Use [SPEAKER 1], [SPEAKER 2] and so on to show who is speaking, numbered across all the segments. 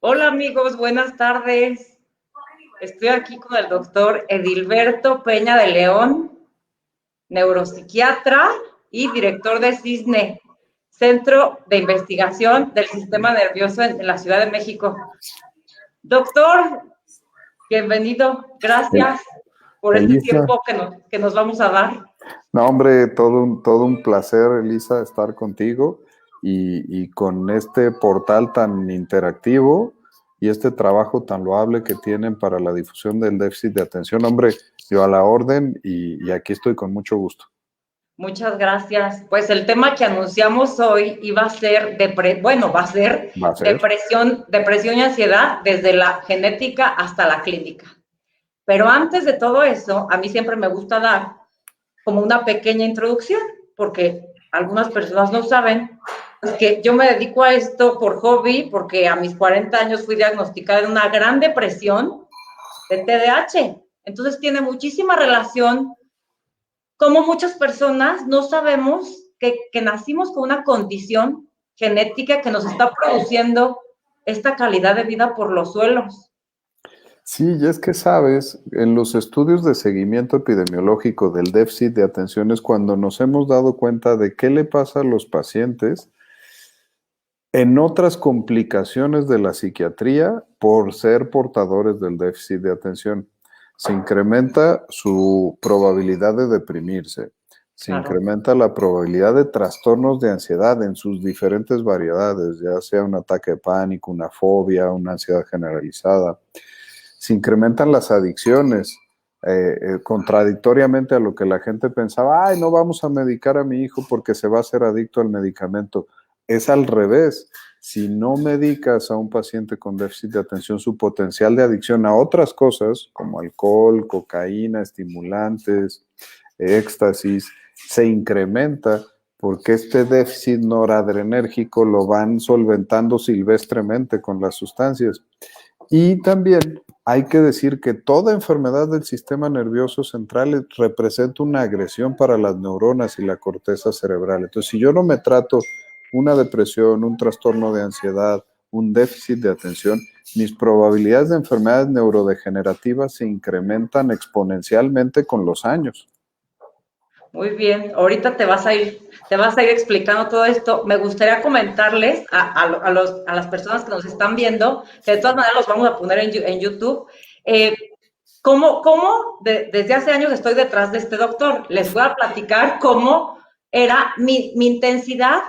[SPEAKER 1] Hola amigos, buenas tardes. Estoy aquí con el doctor Edilberto Peña de León, neuropsiquiatra y director de CISNE, Centro de Investigación del Sistema Nervioso en la Ciudad de México. Doctor, bienvenido.
[SPEAKER 2] El-
[SPEAKER 1] Gracias por este
[SPEAKER 2] Elisa,
[SPEAKER 1] tiempo que nos vamos a dar.
[SPEAKER 2] no hombre, todo un placer, Elisa, estar contigo y con este portal tan interactivo y este trabajo tan loable que tienen para la difusión del déficit de atención. Hombre, yo a la orden y aquí estoy con mucho gusto.
[SPEAKER 1] Muchas gracias. Pues el tema que anunciamos hoy iba a ser, va a ser
[SPEAKER 2] Va a ser.
[SPEAKER 1] depresión y ansiedad desde la genética hasta la clínica. Pero antes de todo eso, a mí siempre me gusta dar como una pequeña introducción, porque algunas personas no saben que yo me dedico a esto por hobby, porque a mis 40 años fui diagnosticada en una gran depresión de TDAH. Entonces tiene muchísima relación como muchas personas no sabemos que nacimos con una condición genética que nos está produciendo esta calidad de vida por los suelos.
[SPEAKER 2] Sí, y es que sabes, en los estudios de seguimiento epidemiológico del déficit de atención es cuando nos hemos dado cuenta de qué le pasa a los pacientes en otras complicaciones de la psiquiatría por ser portadores del déficit de atención. Se incrementa su probabilidad de deprimirse, se
[SPEAKER 1] Claro.
[SPEAKER 2] incrementa la probabilidad de trastornos de ansiedad en sus diferentes variedades, ya sea un ataque de pánico, una fobia, una ansiedad generalizada. Se incrementan las adicciones, contradictoriamente a lo que la gente pensaba, ay, no vamos a medicar a mi hijo porque se va a hacer adicto al medicamento. Es al revés. Si no medicas a un paciente con déficit de atención, su potencial de adicción a otras cosas, como alcohol, cocaína, estimulantes, éxtasis, se incrementa porque este déficit noradrenérgico lo van solventando silvestremente con las sustancias. Y también hay que decir que toda enfermedad del sistema nervioso central representa una agresión para las neuronas y la corteza cerebral. Entonces, si yo no me trato una depresión, un trastorno de ansiedad, un déficit de atención, mis probabilidades de enfermedades neurodegenerativas se incrementan exponencialmente con los años.
[SPEAKER 1] Muy bien, ahorita te vas a ir explicando todo esto. Me gustaría comentarles a las personas que nos están viendo, que de todas maneras los vamos a poner en YouTube, eh, desde hace años estoy detrás de este doctor. Les voy a platicar cómo era mi intensidad.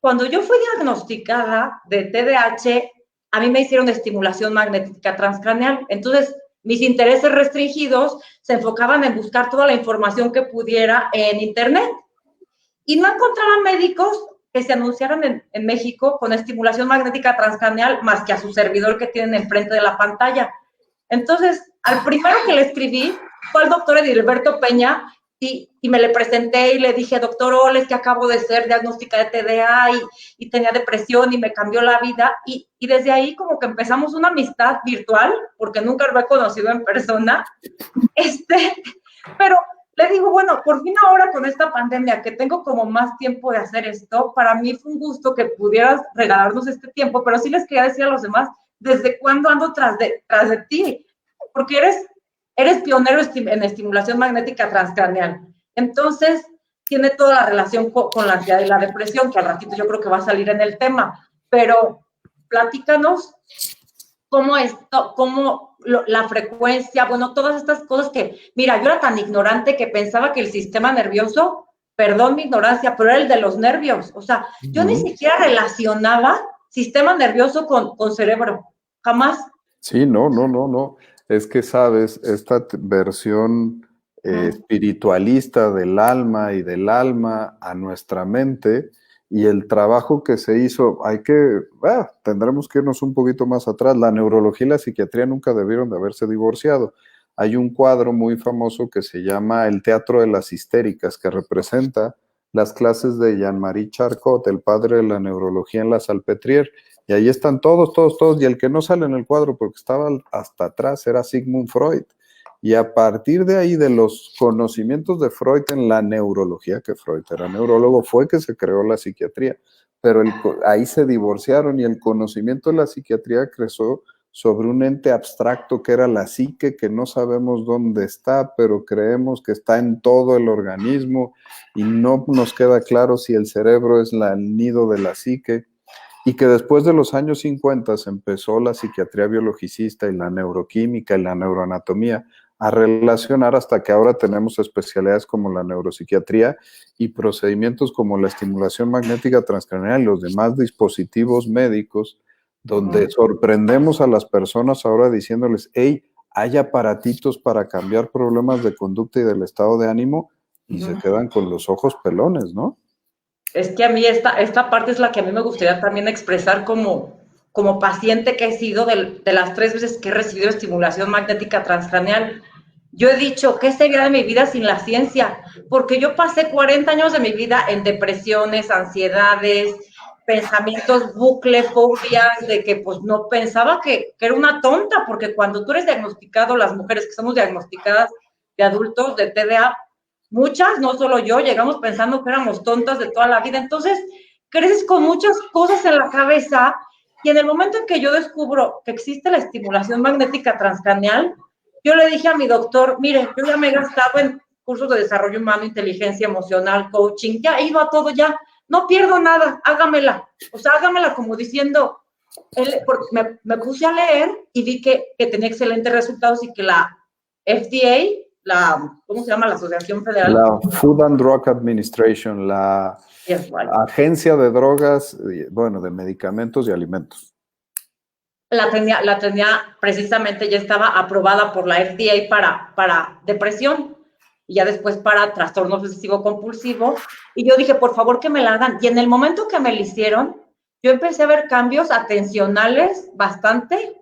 [SPEAKER 1] Cuando yo fui diagnosticada de TDAH, a mí me hicieron estimulación magnética transcraneal. Entonces, mis intereses restringidos se enfocaban en buscar toda la información que pudiera en Internet. Y no encontraban médicos que se anunciaran en México con estimulación magnética transcraneal más que a su servidor que tienen enfrente de la pantalla. Entonces, al primero que le escribí fue al doctor Edilberto Peña y me le presenté y le dije, doctor Oles, que acabo de ser diagnóstica de TDA y tenía depresión y me cambió la vida. Y desde ahí como que empezamos una amistad virtual, porque nunca lo he conocido en persona. Pero le digo, bueno, por fin ahora con esta pandemia que tengo como más tiempo de hacer esto, para mí fue un gusto que pudieras regalarnos este tiempo, pero sí les quería decir a los demás, ¿desde cuándo ando tras de ti? Porque eres pionero en estimulación magnética transcraneal. Entonces, tiene toda la relación con la ansiedad y la depresión, que al ratito yo creo que va a salir en el tema, pero platícanos cómo esto, la frecuencia, bueno, todas estas cosas que, mira, yo era tan ignorante que pensaba que el sistema nervioso, perdón mi ignorancia, pero era el de los nervios. O sea, yo ni siquiera relacionaba sistema nervioso con cerebro. Jamás.
[SPEAKER 2] Sí, no, no, no, no. Es que sabes, esta versión espiritualista del alma a nuestra mente y el trabajo que se hizo, tendremos que irnos un poquito más atrás. La neurología y la psiquiatría nunca debieron de haberse divorciado. Hay un cuadro muy famoso que se llama El Teatro de las Histéricas, que representa las clases de Jean-Marie Charcot, el padre de la neurología en la Salpêtrière. Y ahí están todos, todos, todos. Y el que no sale en el cuadro porque estaba hasta atrás era Sigmund Freud. Y a partir de ahí, de los conocimientos de Freud en la neurología, que Freud era neurólogo, fue que se creó la psiquiatría. pero ahí se divorciaron y el conocimiento de la psiquiatría creció sobre un ente abstracto que era la psique, que no sabemos dónde está, pero creemos que está en todo el organismo y no nos queda claro si el cerebro es el nido de la psique. Y que después de los años 50 se empezó la psiquiatría biologicista y la neuroquímica y la neuroanatomía a relacionar hasta que ahora tenemos especialidades como la neuropsiquiatría y procedimientos como la estimulación magnética transcranial y los demás dispositivos médicos, donde sorprendemos a las personas ahora diciéndoles, hey, hay aparatitos para cambiar problemas de conducta y del estado de ánimo, y se quedan con los ojos pelones, ¿no?
[SPEAKER 1] Es que a mí esta parte es la que a mí me gustaría también expresar como paciente que he sido de las 3 veces que he recibido estimulación magnética transcranial. Yo he dicho, ¿qué sería de mi vida sin la ciencia? Porque yo pasé 40 años de mi vida en depresiones, ansiedades, pensamientos bucle, fobias, de que pues no pensaba que era una tonta, porque cuando tú eres diagnosticado, las mujeres que somos diagnosticadas de adultos de TDA, muchas, no solo yo, llegamos pensando que éramos tontas de toda la vida. Entonces, creces con muchas cosas en la cabeza y en el momento en que yo descubro que existe la estimulación magnética transcranial, yo le dije a mi doctor, mire, yo ya me he gastado en cursos de desarrollo humano, inteligencia emocional, coaching, ya he ido a todo ya, no pierdo nada, hágamela. O sea, hágamela como diciendo, me puse a leer y vi que tenía excelentes resultados y que la FDA, ¿cómo se llama? La Asociación Federal.
[SPEAKER 2] La Food and Drug Administration, la Agencia de Drogas, bueno, de Medicamentos y Alimentos.
[SPEAKER 1] La tenía precisamente, ya estaba aprobada por la FDA para depresión y ya después para trastorno obsesivo compulsivo. Y yo dije, por favor, que me la hagan. Y en el momento que me la hicieron, yo empecé a ver cambios atencionales bastante,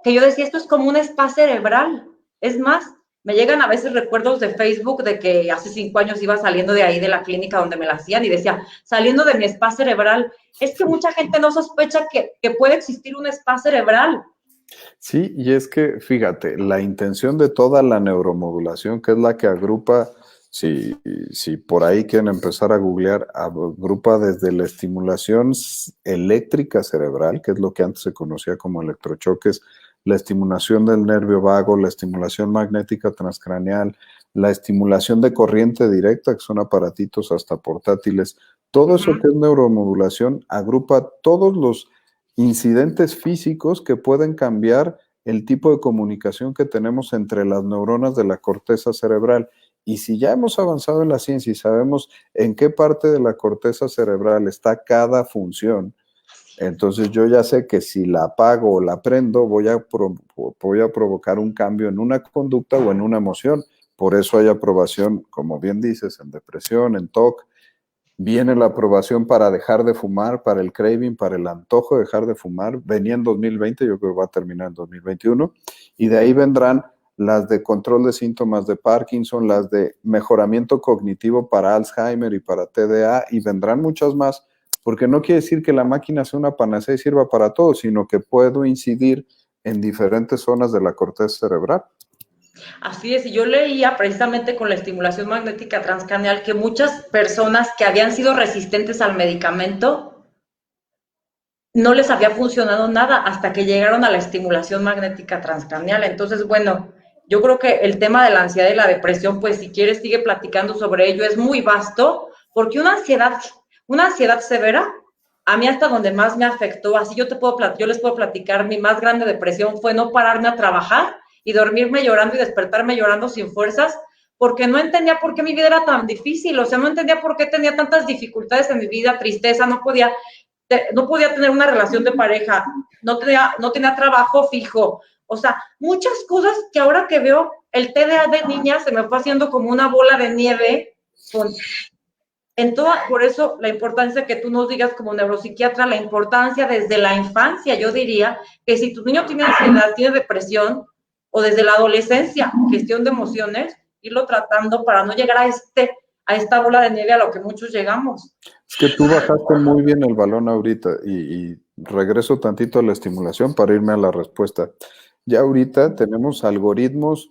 [SPEAKER 1] que yo decía, esto es como un spa cerebral. Es más, me llegan a veces recuerdos de Facebook de que hace 5 años iba saliendo de ahí de la clínica donde me la hacían y decía, saliendo de mi spa cerebral, es que mucha gente no sospecha que puede existir un spa cerebral.
[SPEAKER 2] Sí, y es que, fíjate, la intención de toda la neuromodulación, que es la que agrupa, si por ahí quieren empezar a googlear, agrupa desde la estimulación eléctrica cerebral, que es lo que antes se conocía como electrochoques, la estimulación del nervio vago, la estimulación magnética transcraneal, la estimulación de corriente directa, que son aparatitos hasta portátiles. Todo eso que es neuromodulación agrupa todos los incidentes físicos que pueden cambiar el tipo de comunicación que tenemos entre las neuronas de la corteza cerebral. Y si ya hemos avanzado en la ciencia y sabemos en qué parte de la corteza cerebral está cada función, entonces yo ya sé que si la apago o la prendo, voy a provocar un cambio en una conducta o en una emoción. Por eso hay aprobación, como bien dices, en depresión, en TOC. Viene la aprobación para dejar de fumar, para el craving, para el antojo de dejar de fumar. Venía en 2020, yo creo que va a terminar en 2021. Y de ahí vendrán las de control de síntomas de Parkinson, las de mejoramiento cognitivo para Alzheimer y para TDA, y vendrán muchas más, porque no quiere decir que la máquina sea una panacea y sirva para todo, sino que puedo incidir en diferentes zonas de la corteza cerebral.
[SPEAKER 1] Así es, y yo leía precisamente con la estimulación magnética transcranial que muchas personas que habían sido resistentes al medicamento no les había funcionado nada hasta que llegaron a la estimulación magnética transcranial. Entonces, bueno, yo creo que el tema de la ansiedad y la depresión, pues si quieres sigue platicando sobre ello, es muy vasto, porque una ansiedad severa, a mí hasta donde más me afectó, así yo les puedo platicar, mi más grande depresión fue no pararme a trabajar y dormirme llorando y despertarme llorando sin fuerzas, porque no entendía por qué mi vida era tan difícil, o sea, no entendía por qué tenía tantas dificultades en mi vida, tristeza, no podía tener una relación de pareja, no tenía trabajo fijo, o sea, muchas cosas que ahora que veo el TDA de niña se me fue haciendo como una bola de nieve por eso la importancia que tú nos digas como neuropsiquiatra, la importancia desde la infancia, yo diría que si tu niño tiene ansiedad, tiene depresión, o desde la adolescencia, gestión de emociones, irlo tratando para no llegar a esta bola de nieve a lo que muchos llegamos.
[SPEAKER 2] Es que tú bajaste muy bien el balón ahorita y regreso tantito a la estimulación para irme a la respuesta. Ya ahorita tenemos algoritmos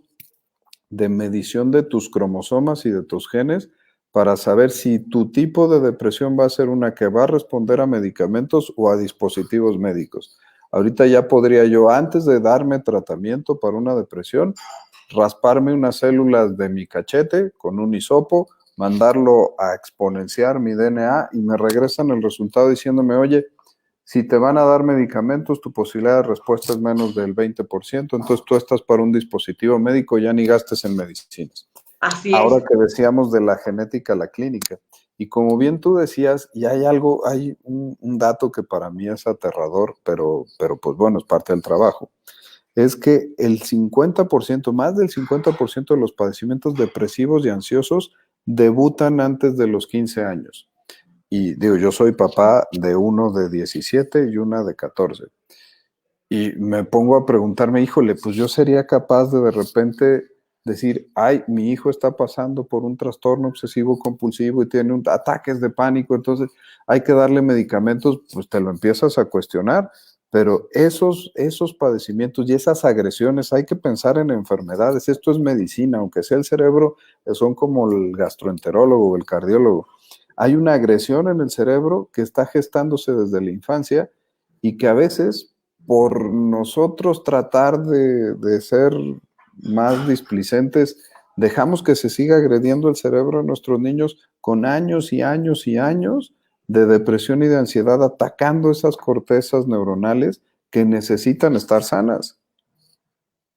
[SPEAKER 2] de medición de tus cromosomas y de tus genes para saber si tu tipo de depresión va a ser una que va a responder a medicamentos o a dispositivos médicos. Ahorita ya podría yo, antes de darme tratamiento para una depresión, rasparme unas células de mi cachete con un hisopo, mandarlo a exponenciar mi DNA y me regresan el resultado diciéndome, oye, si te van a dar medicamentos, tu posibilidad de respuesta es menos del 20%, entonces tú estás para un dispositivo médico, ya ni gastes en medicinas.
[SPEAKER 1] Así es.
[SPEAKER 2] Ahora que decíamos de la genética a la clínica, y como bien tú decías, y hay algo, hay un dato que para mí es aterrador, pero pues bueno, es parte del trabajo, es que el 50%, más del 50% de los padecimientos depresivos y ansiosos debutan antes de los 15 años. Y digo, yo soy papá de uno de 17 y una de 14. Y me pongo a preguntarme, híjole, pues yo sería capaz de repente decir, ay, mi hijo está pasando por un trastorno obsesivo compulsivo y tiene ataques de pánico, entonces hay que darle medicamentos, pues te lo empiezas a cuestionar, pero esos padecimientos y esas agresiones hay que pensar en enfermedades, esto es medicina, aunque sea el cerebro, son como el gastroenterólogo o el cardiólogo. Hay una agresión en el cerebro que está gestándose desde la infancia y que a veces por nosotros tratar de ser más displicentes, dejamos que se siga agrediendo el cerebro de nuestros niños con años y años y años de depresión y de ansiedad, atacando esas cortezas neuronales que necesitan estar sanas.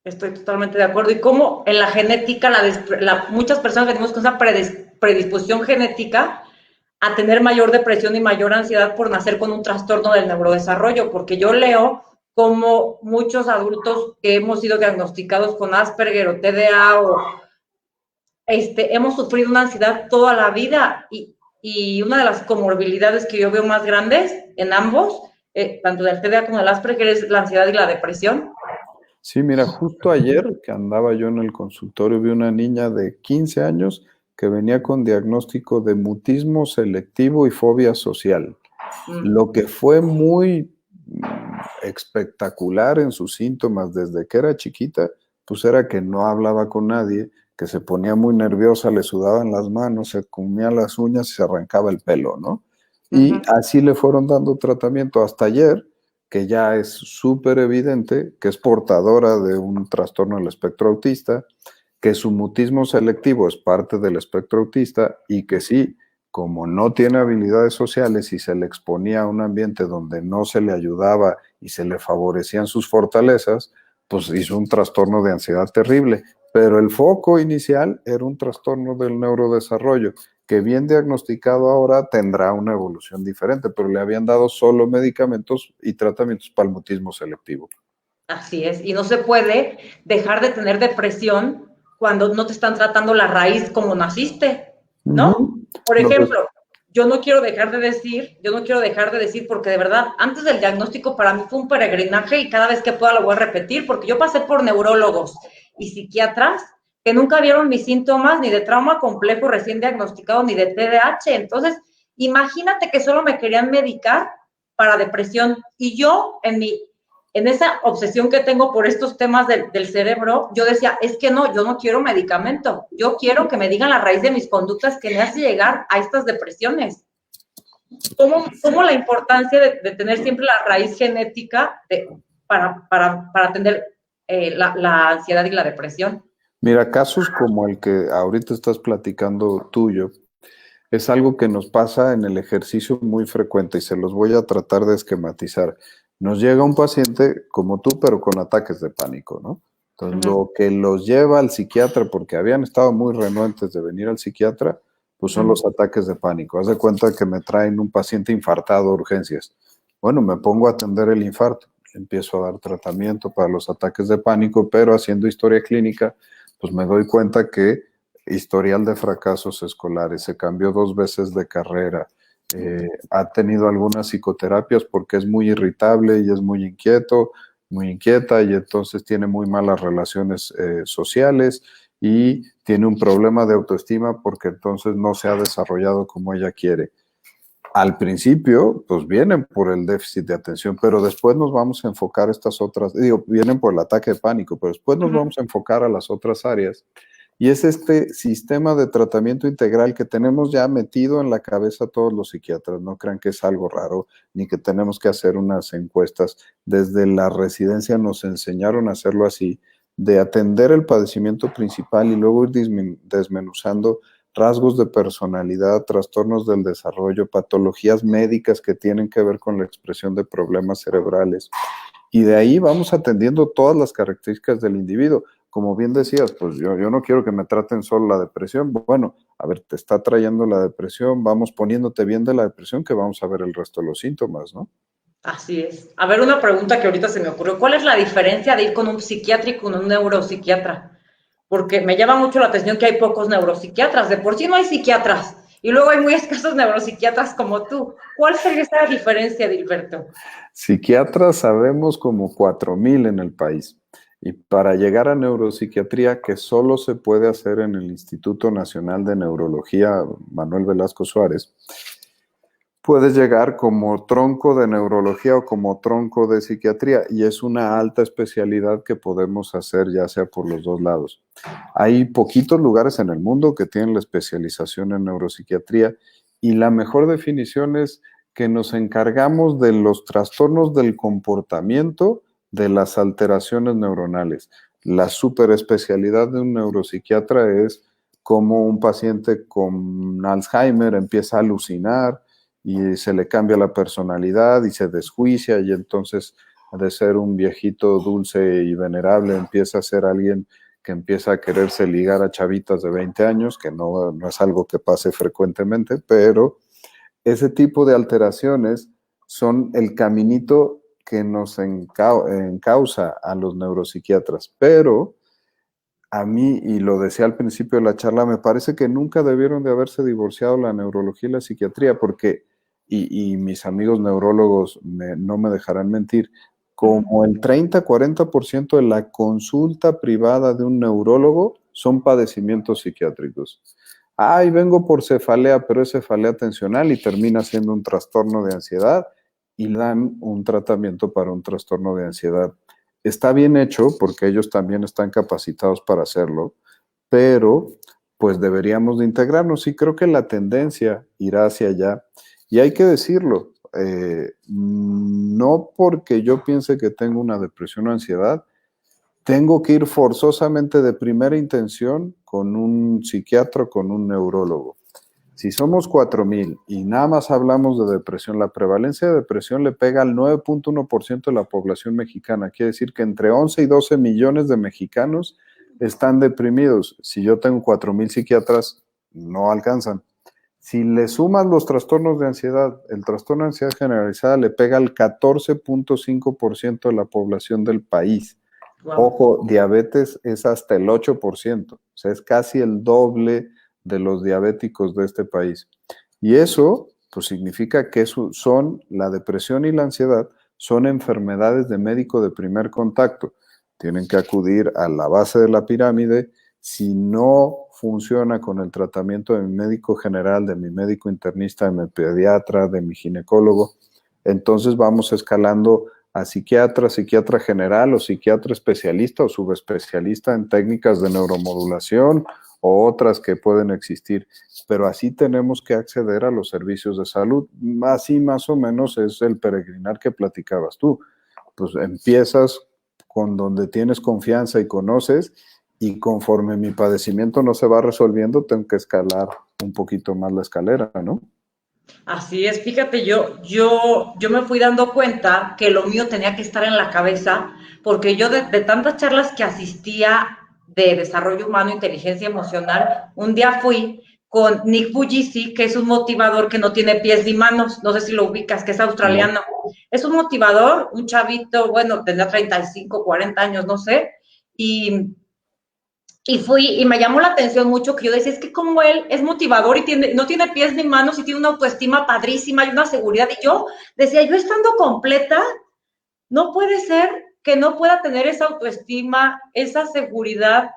[SPEAKER 1] Estoy totalmente de acuerdo. Y cómo en la genética, muchas personas venimos con esa predisposición genética a tener mayor depresión y mayor ansiedad por nacer con un trastorno del neurodesarrollo, porque yo leo como muchos adultos que hemos sido diagnosticados con Asperger o TDA o hemos sufrido una ansiedad toda la vida y una de las comorbilidades que yo veo más grandes en ambos, tanto del TDA como del Asperger, es la ansiedad y la depresión.
[SPEAKER 2] Sí, mira, justo ayer que andaba yo en el consultorio vi una niña de 15 años que venía con diagnóstico de mutismo selectivo y fobia social. Lo que fue muy espectacular en sus síntomas desde que era chiquita, pues era que no hablaba con nadie, que se ponía muy nerviosa, le sudaban las manos, se comía las uñas y se arrancaba el pelo, ¿no? Y así le fueron dando tratamiento hasta ayer, que ya es súper evidente que es portadora de un trastorno del espectro autista, que su mutismo selectivo es parte del espectro autista y que sí, como no tiene habilidades sociales y se le exponía a un ambiente donde no se le ayudaba y se le favorecían sus fortalezas, pues hizo un trastorno de ansiedad terrible. Pero el foco inicial era un trastorno del neurodesarrollo, que bien diagnosticado ahora tendrá una evolución diferente, pero le habían dado solo medicamentos y tratamientos para el mutismo selectivo.
[SPEAKER 1] Así es, y no se puede dejar de tener depresión cuando no te están tratando la raíz como naciste, ¿no? Por ejemplo, yo no quiero dejar de decir, porque de verdad, antes del diagnóstico para mí fue un peregrinaje y cada vez que pueda lo voy a repetir, porque yo pasé por neurólogos y psiquiatras que nunca vieron mis síntomas ni de trauma complejo recién diagnosticado ni de TDAH. Entonces, imagínate que solo me querían medicar para depresión y yo en esa obsesión que tengo por estos temas del cerebro, yo decía, es que no, yo no quiero medicamento, yo quiero que me digan la raíz de mis conductas que me hace llegar a estas depresiones. ¿Cómo la importancia de tener siempre la raíz genética para atender la ansiedad y la depresión?
[SPEAKER 2] Mira, casos como el que ahorita estás platicando tuyo, es algo que nos pasa en el ejercicio muy frecuente y se los voy a tratar de esquematizar. Nos llega un paciente como tú, pero con ataques de pánico, ¿no? Entonces, lo que los lleva al psiquiatra, porque habían estado muy renuentes de venir al psiquiatra, pues son los ataques de pánico. Haz de cuenta que me traen un paciente infartado a urgencias. Bueno, me pongo a atender el infarto, empiezo a dar tratamiento para los ataques de pánico, pero haciendo historia clínica, pues me doy cuenta que historial de fracasos escolares, se cambió 2 veces de carrera, ha tenido algunas psicoterapias porque es muy irritable y es muy inquieto, muy inquieta y entonces tiene muy malas relaciones sociales y tiene un problema de autoestima porque entonces no se ha desarrollado como ella quiere. Al principio, pues vienen por el déficit de atención, pero después nos vamos a enfocar estas otras, vienen por el ataque de pánico, pero después nos vamos a enfocar a las otras áreas Y es este sistema de tratamiento integral que tenemos ya metido en la cabeza todos los psiquiatras. No crean que es algo raro, ni que tenemos que hacer unas encuestas. Desde la residencia nos enseñaron a hacerlo así, de atender el padecimiento principal y luego ir desmenuzando rasgos de personalidad, trastornos del desarrollo, patologías médicas que tienen que ver con la expresión de problemas cerebrales. Y de ahí vamos atendiendo todas las características del individuo. Como bien decías, pues yo no quiero que me traten solo la depresión. Bueno, a ver, te está trayendo la depresión, vamos poniéndote bien de la depresión, que vamos a ver el resto de los síntomas, ¿no?
[SPEAKER 1] Así es. A ver, una pregunta que ahorita se me ocurrió. ¿Cuál es la diferencia de ir con un psiquiatra y con un neuropsiquiatra? Porque me llama mucho la atención que hay pocos neuropsiquiatras. De por sí no hay psiquiatras. Y luego hay muy escasos neuropsiquiatras como tú. ¿Cuál sería esa diferencia, Dilberto?
[SPEAKER 2] Psiquiatras sabemos como 4,000 en el país. Y para llegar a neuropsiquiatría, que solo se puede hacer en el Instituto Nacional de Neurología Manuel Velasco Suárez, puedes llegar como tronco de neurología o como tronco de psiquiatría, y es una alta especialidad que podemos hacer ya sea por los dos lados. Hay poquitos lugares en el mundo que tienen la especialización en neuropsiquiatría, y la mejor definición es que nos encargamos de los trastornos del comportamiento, de las alteraciones neuronales. La superespecialidad de un neuropsiquiatra es cómo un paciente con Alzheimer empieza a alucinar y se le cambia la personalidad y se desjuicia, y entonces de ser un viejito dulce y venerable empieza a ser alguien que empieza a quererse ligar a chavitas de 20 años, que no es algo que pase frecuentemente, pero ese tipo de alteraciones son el caminito que nos encausa a los neuropsiquiatras. Pero a mí, y lo decía al principio de la charla, me parece que nunca debieron de haberse divorciado la neurología y la psiquiatría, porque, y mis amigos neurólogos no me dejarán mentir, como el 30-40% de la consulta privada de un neurólogo son padecimientos psiquiátricos. Ay, vengo por cefalea, pero es cefalea tensional y termina siendo un trastorno de ansiedad, y dan un tratamiento para un trastorno de ansiedad. Está bien hecho porque ellos también están capacitados para hacerlo, pero pues deberíamos de integrarnos, y creo que la tendencia irá hacia allá. Y hay que decirlo, no porque yo piense que tengo una depresión o ansiedad, tengo que ir forzosamente de primera intención con un psiquiatra o con un neurólogo. Si somos 4,000 y nada más hablamos de depresión, la prevalencia de depresión le pega al 9.1% de la población mexicana. Quiere decir que entre 11 y 12 millones de mexicanos están deprimidos. Si yo tengo 4,000 psiquiatras, no alcanzan. Si le sumas los trastornos de ansiedad, el trastorno de ansiedad generalizada le pega al 14.5% de la población del país.
[SPEAKER 1] Wow.
[SPEAKER 2] Ojo, diabetes es hasta el 8%, o sea, es casi el doble de los diabéticos de este país. Y eso, pues significa que la depresión y la ansiedad son enfermedades de médico de primer contacto. Tienen que acudir a la base de la pirámide. Si no funciona con el tratamiento de mi médico general, de mi médico internista, de mi pediatra, de mi ginecólogo, entonces vamos escalando a psiquiatra, psiquiatra general o psiquiatra especialista o subespecialista en técnicas de neuromodulación o otras que pueden existir, pero así tenemos que acceder a los servicios de salud. Así más o menos es el peregrinar que platicabas tú. Pues empiezas con donde tienes confianza y conoces, y conforme mi padecimiento no se va resolviendo, tengo que escalar un poquito más la escalera, ¿no?
[SPEAKER 1] Así es, fíjate, yo me fui dando cuenta que lo mío tenía que estar en la cabeza, porque yo de tantas charlas que asistía de desarrollo humano, inteligencia emocional, un día fui con Nick Puglisi, que es un motivador que no tiene pies ni manos, no sé si lo ubicas, que es australiano. Es un motivador, un chavito, bueno, tendrá 35, 40 años, no sé, y fui, y me llamó la atención mucho que yo decía, es que como él es motivador y no tiene pies ni manos y tiene una autoestima padrísima y una seguridad. Y yo decía, yo estando completa, no puede ser que no pueda tener esa autoestima, esa seguridad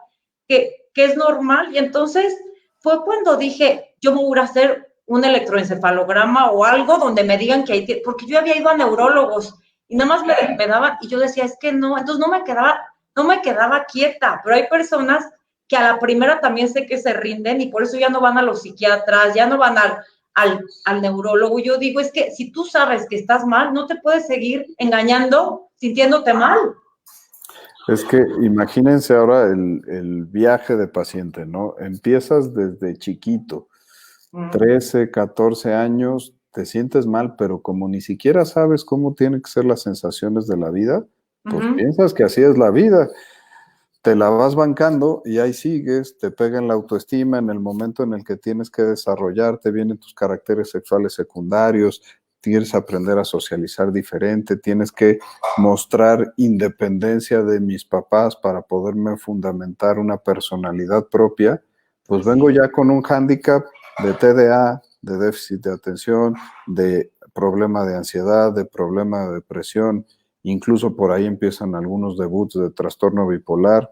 [SPEAKER 1] que es normal. Y entonces fue cuando dije, yo me voy a hacer un electroencefalograma o algo donde me digan que hay, porque yo había ido a neurólogos y nada más me daban, y yo decía, es que no, entonces no me quedaba quieta, pero hay personas que a la primera también sé que se rinden y por eso ya no van a los psiquiatras, ya no van al neurólogo. Yo digo, es que si tú sabes que estás mal, no te puedes seguir engañando sintiéndote mal.
[SPEAKER 2] Es que imagínense ahora el viaje de paciente, ¿no? Empiezas desde chiquito, 13, 14 años, te sientes mal, pero como ni siquiera sabes cómo tienen que ser las sensaciones de la vida, pues piensas que así es la vida. Te la vas bancando y ahí sigues, te pega en la autoestima en el momento en el que tienes que desarrollarte, vienen tus caracteres sexuales secundarios, tienes que aprender a socializar diferente, tienes que mostrar independencia de mis papás para poderme fundamentar una personalidad propia, pues vengo ya con un hándicap de TDA, de déficit de atención, de problema de ansiedad, de problema de depresión. Incluso por ahí empiezan algunos debuts de trastorno bipolar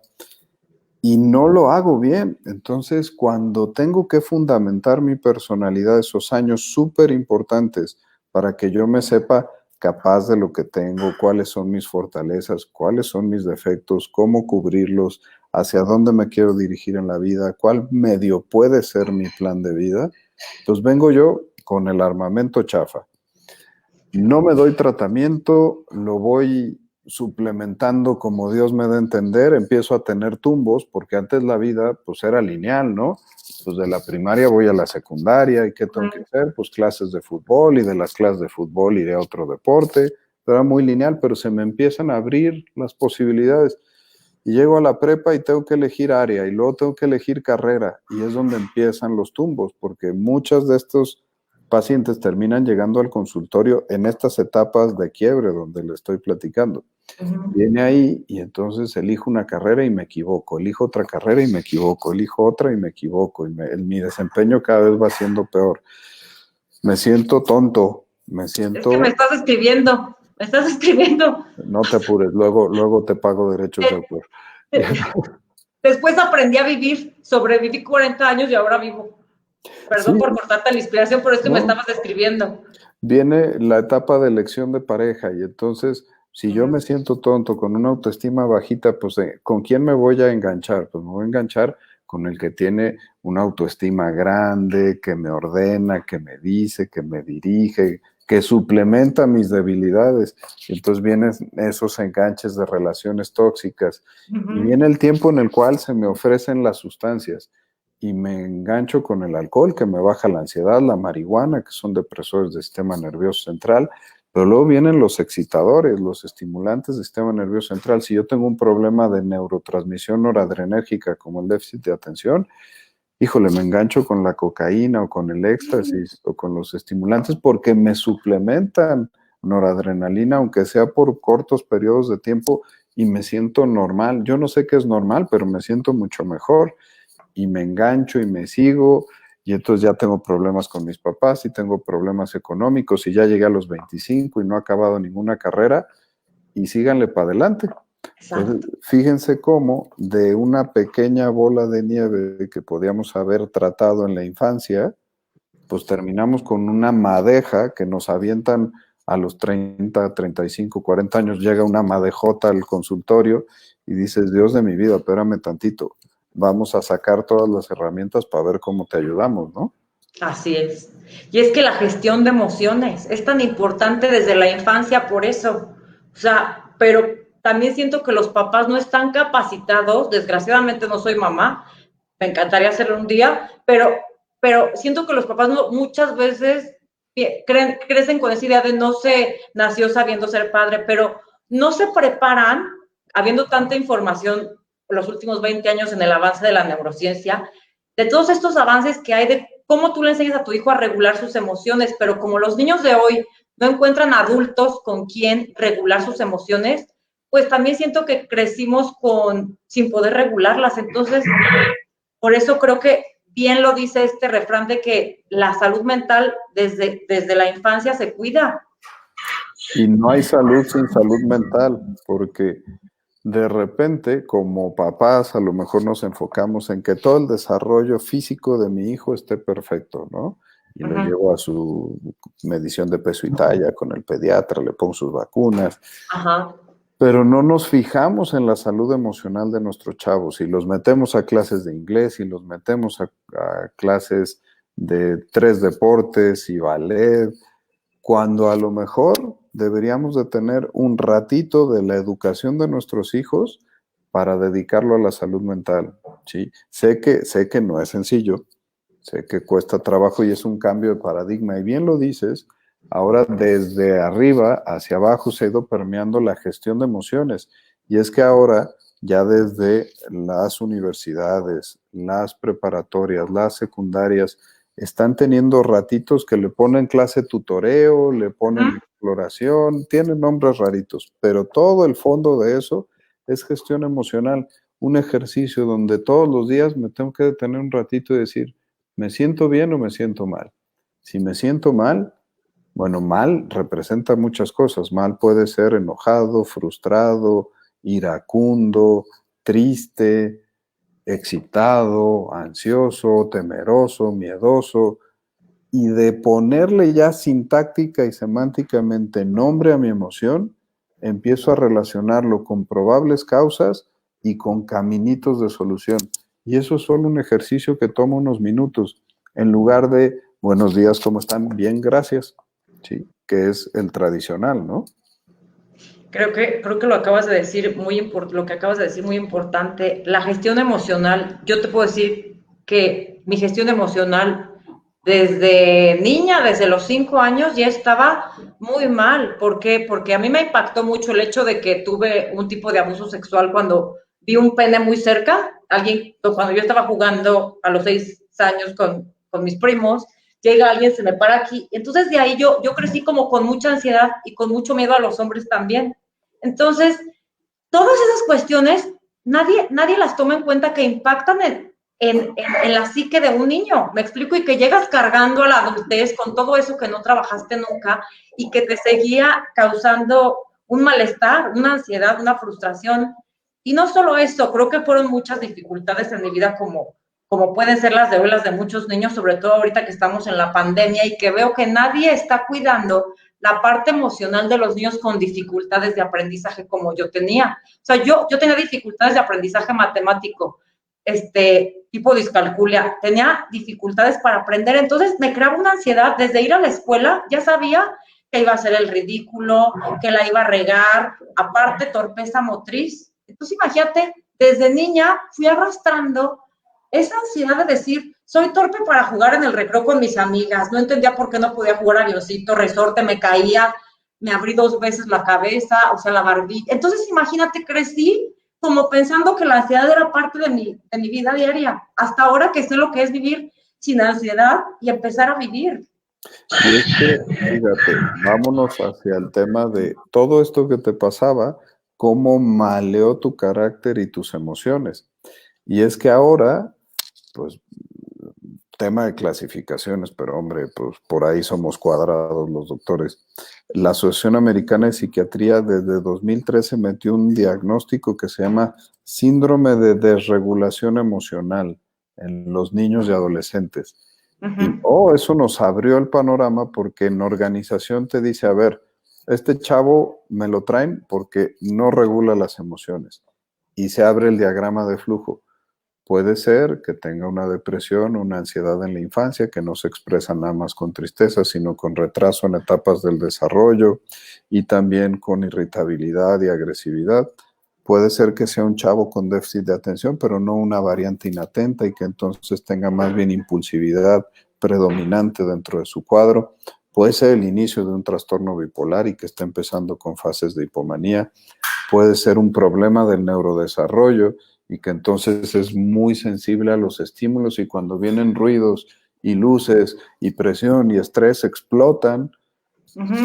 [SPEAKER 2] y no lo hago bien. Entonces, cuando tengo que fundamentar mi personalidad, esos años súper importantes para que yo me sepa capaz de lo que tengo, cuáles son mis fortalezas, cuáles son mis defectos, cómo cubrirlos, hacia dónde me quiero dirigir en la vida, cuál medio puede ser mi plan de vida, pues vengo yo con el armamento chafa. No me doy tratamiento, lo voy suplementando como Dios me da a entender, empiezo a tener tumbos, porque antes la vida pues era lineal, ¿no? Pues de la primaria voy a la secundaria, ¿y qué tengo que hacer? Pues clases de fútbol, y de las clases de fútbol iré a otro deporte, era muy lineal, pero se me empiezan a abrir las posibilidades. Y llego a la prepa y tengo que elegir área, y luego tengo que elegir carrera, y es donde empiezan los tumbos, porque muchos de estos pacientes terminan llegando al consultorio en estas etapas de quiebre donde le estoy platicando. Viene ahí y entonces elijo una carrera y me equivoco, elijo otra carrera y me equivoco, elijo otra y me equivoco, y mi desempeño cada vez va siendo peor. Me siento tonto, me siento...
[SPEAKER 1] Es que me estás escribiendo.
[SPEAKER 2] No te apures, luego te pago derechos de autor.
[SPEAKER 1] Después aprendí a vivir, sobreviví 40 años y ahora vivo. Perdón
[SPEAKER 2] Sí,
[SPEAKER 1] por cortarte la inspiración, pero es que me estabas describiendo.
[SPEAKER 2] viene la etapa de elección de pareja y entonces, si yo me siento tonto, con una autoestima bajita, pues ¿con quién me voy a enganchar? Pues me voy a enganchar con el que tiene una autoestima grande, que me ordena, que me dice, que me dirige, que suplementa mis debilidades. Y entonces vienen esos enganches de relaciones tóxicas. Y viene el tiempo en el cual se me ofrecen las sustancias y me engancho con el alcohol, que me baja la ansiedad, la marihuana, que son depresores del sistema nervioso central, pero luego vienen los excitadores, los estimulantes del sistema nervioso central. Si yo tengo un problema de neurotransmisión noradrenérgica como el déficit de atención, híjole, me engancho con la cocaína o con el éxtasis o con los estimulantes porque me suplementan noradrenalina, aunque sea por cortos periodos de tiempo, y me siento normal. Yo no sé qué es normal, pero me siento mucho mejor y me engancho y me sigo, y entonces ya tengo problemas con mis papás y tengo problemas económicos y ya llegué a los 25 y no he acabado ninguna carrera, y síganle para adelante. Entonces, fíjense cómo de una pequeña bola de nieve que podíamos haber tratado en la infancia, pues terminamos con una madeja que nos avientan a los 30, 35, 40 años, llega una madejota al consultorio y dices, Dios de mi vida, espérame tantito, vamos a sacar todas las herramientas para ver cómo te ayudamos, ¿no?
[SPEAKER 1] Así es. Y es que la gestión de emociones es tan importante desde la infancia por eso. O sea, pero también siento que los papás no están capacitados, desgraciadamente no soy mamá, me encantaría hacerlo un día, pero siento que los papás no, muchas veces crecen con esa idea de no se nació sabiendo ser padre, pero no se preparan, habiendo tanta información los últimos 20 años en el avance de la neurociencia, de todos estos avances que hay de cómo tú le enseñas a tu hijo a regular sus emociones, pero como los niños de hoy no encuentran adultos con quien regular sus emociones, pues también siento que crecimos sin poder regularlas. Entonces, por eso creo que bien lo dice este refrán de que la salud mental desde la infancia se cuida.
[SPEAKER 2] Y no hay salud sin salud mental, porque de repente, como papás, a lo mejor nos enfocamos en que todo el desarrollo físico de mi hijo esté perfecto, ¿no? Y lo llevo a su medición de peso y talla con el pediatra, le pongo sus vacunas. Pero no nos fijamos en la salud emocional de nuestros chavos y los metemos a clases de inglés y los metemos a clases de 3 deportes y ballet, cuando a lo mejor deberíamos de tener un ratito de la educación de nuestros hijos para dedicarlo a la salud mental, ¿sí? Sé que no es sencillo, sé que cuesta trabajo y es un cambio de paradigma. Y bien lo dices, ahora desde arriba hacia abajo se ha ido permeando la gestión de emociones. Y es que ahora ya desde las universidades, las preparatorias, las secundarias, están teniendo ratitos que le ponen clase tutoreo, le ponen exploración, tienen nombres raritos, pero todo el fondo de eso es gestión emocional, un ejercicio donde todos los días me tengo que detener un ratito y decir, ¿me siento bien o me siento mal? Si me siento mal, bueno, mal representa muchas cosas. Mal puede ser enojado, frustrado, iracundo, triste, excitado, ansioso, temeroso, miedoso. Y de ponerle ya sintáctica y semánticamente nombre a mi emoción, empiezo a relacionarlo con probables causas y con caminitos de solución. Y eso es solo un ejercicio que toma unos minutos, en lugar de buenos días, ¿cómo están? Bien, gracias. Sí, que es el tradicional, ¿no?
[SPEAKER 1] Creo que lo acabas de decir lo que acabas de decir muy importante. La gestión emocional, yo te puedo decir que mi gestión emocional desde niña, desde los 5 años, ya estaba muy mal. ¿Por qué? Porque a mí me impactó mucho el hecho de que tuve un tipo de abuso sexual cuando vi un pene muy cerca. Cuando yo estaba jugando a los 6 años con mis primos, llega alguien, se me para aquí. Entonces de ahí yo crecí como con mucha ansiedad y con mucho miedo a los hombres también. Entonces, todas esas cuestiones, nadie las toma en cuenta que impactan en la psique de un niño, me explico, y que llegas cargando a la adultez con todo eso que no trabajaste nunca y que te seguía causando un malestar, una ansiedad, una frustración. Y no solo eso, creo que fueron muchas dificultades en mi vida como pueden ser las de hoy, las de muchos niños, sobre todo ahorita que estamos en la pandemia y que veo que nadie está cuidando la parte emocional de los niños con dificultades de aprendizaje como yo tenía. O sea, yo tenía dificultades de aprendizaje matemático, tipo discalculia, tenía dificultades para aprender, entonces me creaba una ansiedad desde ir a la escuela, ya sabía que iba a hacer el ridículo, que la iba a regar, aparte torpeza motriz. Entonces imagínate, desde niña fui arrastrando esa ansiedad de decir, soy torpe para jugar en el recreo con mis amigas, no entendía por qué no podía jugar avioncito, resorte, me caía, me abrí 2 veces la cabeza, o sea, la barbilla. Entonces, imagínate, crecí como pensando que la ansiedad era parte de mi vida diaria, hasta ahora que sé lo que es vivir sin ansiedad y empezar a vivir.
[SPEAKER 2] Y es que, fíjate, vámonos hacia el tema de todo esto que te pasaba, cómo maleó tu carácter y tus emociones. Y es que ahora, pues, tema de clasificaciones, pero hombre, pues por ahí somos cuadrados los doctores. La Asociación Americana de Psiquiatría desde 2013 metió un diagnóstico que se llama síndrome de desregulación emocional en los niños y adolescentes. Y eso nos abrió el panorama porque en organización te dice, a ver, este chavo me lo traen porque no regula las emociones. Y se abre el diagrama de flujo. Puede ser que tenga una depresión, una ansiedad en la infancia que no se expresa nada más con tristeza, sino con retraso en etapas del desarrollo y también con irritabilidad y agresividad. Puede ser que sea un chavo con déficit de atención, pero no una variante inatenta y que entonces tenga más bien impulsividad predominante dentro de su cuadro. Puede ser el inicio de un trastorno bipolar y que esté empezando con fases de hipomanía. Puede ser un problema del neurodesarrollo y que entonces es muy sensible a los estímulos y cuando vienen ruidos y luces y presión y estrés explotan.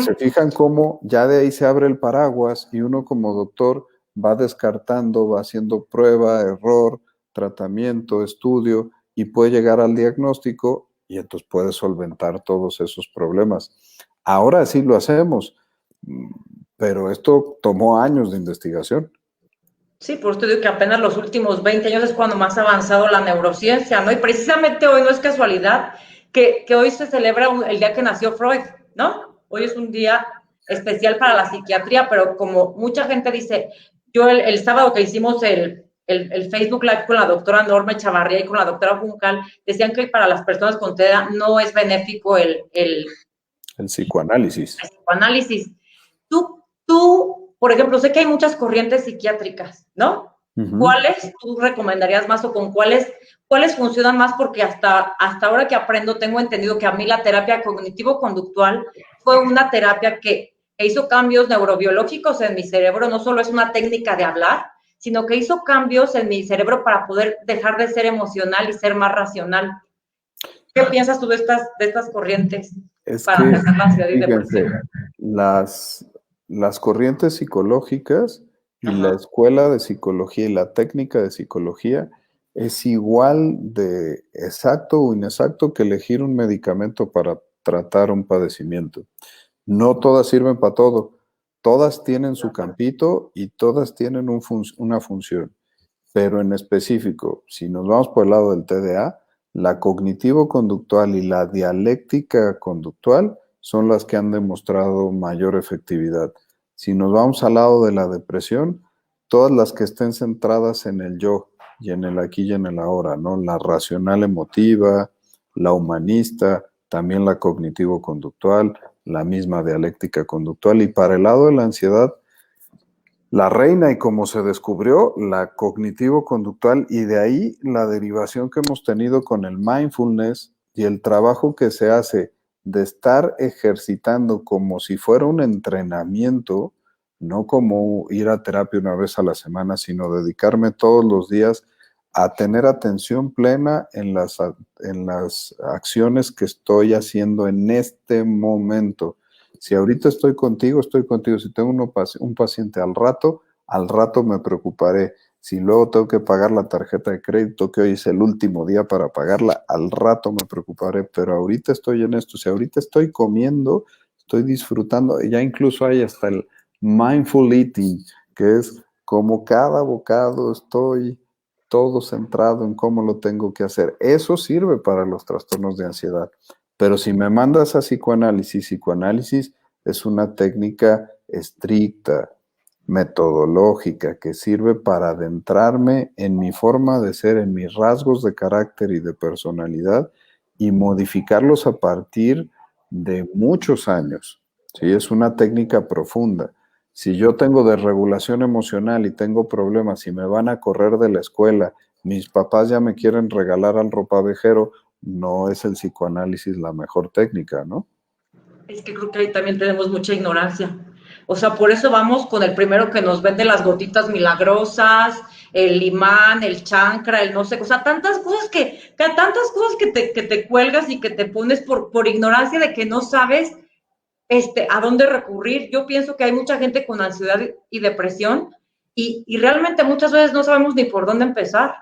[SPEAKER 2] Se fijan cómo ya de ahí se abre el paraguas y uno como doctor va descartando, va haciendo prueba, error, tratamiento, estudio y puede llegar al diagnóstico y entonces puede solventar todos esos problemas. Ahora sí lo hacemos, pero esto tomó años de investigación.
[SPEAKER 1] Sí, por eso digo que apenas los últimos 20 años es cuando más ha avanzado la neurociencia, ¿no? Y precisamente hoy no es casualidad que hoy se celebra el día que nació Freud, ¿no? Hoy es un día especial para la psiquiatría, pero como mucha gente dice, yo el sábado que hicimos el Facebook Live con la doctora Norma Chavarría y con la doctora Juncal, decían que para las personas con TDA no es benéfico
[SPEAKER 2] el psicoanálisis.
[SPEAKER 1] El psicoanálisis. Tú, por ejemplo, sé que hay muchas corrientes psiquiátricas, ¿no? ¿Cuáles tú recomendarías más o con cuáles funcionan más? Porque hasta ahora que aprendo, tengo entendido que a mí la terapia cognitivo-conductual fue una terapia que hizo cambios neurobiológicos en mi cerebro, no solo es una técnica de hablar, sino que hizo cambios en mi cerebro para poder dejar de ser emocional y ser más racional. ¿Qué piensas tú de estas corrientes
[SPEAKER 2] para
[SPEAKER 1] dejar la ansiedad y depresión?
[SPEAKER 2] Las corrientes psicológicas y la escuela de psicología y la técnica de psicología es igual de exacto o inexacto que elegir un medicamento para tratar un padecimiento. No todas sirven para todo. Todas tienen su campito y todas tienen una función. Pero en específico, si nos vamos por el lado del TDA, la cognitivo-conductual y la dialéctica conductual son las que han demostrado mayor efectividad. Si nos vamos al lado de la depresión, todas las que estén centradas en el yo y en el aquí y en el ahora, ¿no? La racional emotiva, la humanista, también la cognitivo-conductual, la misma dialéctica conductual. Y para el lado de la ansiedad, la reina y como se descubrió, la cognitivo-conductual, y de ahí la derivación que hemos tenido con el mindfulness y el trabajo que se hace de estar ejercitando como si fuera un entrenamiento, no como ir a terapia una vez a la semana, sino dedicarme todos los días a tener atención plena en las acciones que estoy haciendo en este momento. Si ahorita estoy contigo, estoy contigo. Si tengo un paciente al rato me preocuparé. Si luego tengo que pagar la tarjeta de crédito, que hoy es el último día para pagarla, al rato me preocuparé. Pero ahorita estoy en esto. Si ahorita estoy comiendo, estoy disfrutando. Ya incluso hay hasta el mindful eating, que es como cada bocado estoy todo centrado en cómo lo tengo que hacer. Eso sirve para los trastornos de ansiedad. Pero si me mandas a psicoanálisis es una técnica estricta, metodológica, que sirve para adentrarme en mi forma de ser, en mis rasgos de carácter y de personalidad y modificarlos a partir de muchos años. ¿Sí? Es una técnica profunda. Si yo tengo desregulación emocional y tengo problemas y me van a correr de la escuela, mis papás ya me quieren regalar al ropavejero, no es el psicoanálisis la mejor técnica, ¿no?
[SPEAKER 1] Es que creo que ahí también tenemos mucha ignorancia. O sea, por eso vamos con el primero que nos vende las gotitas milagrosas, el imán, el chancra, el no sé, o sea, tantas cosas que te cuelgas y que te pones por ignorancia de que no sabes a dónde recurrir. Yo pienso que hay mucha gente con ansiedad y depresión y realmente muchas veces no sabemos ni por dónde empezar.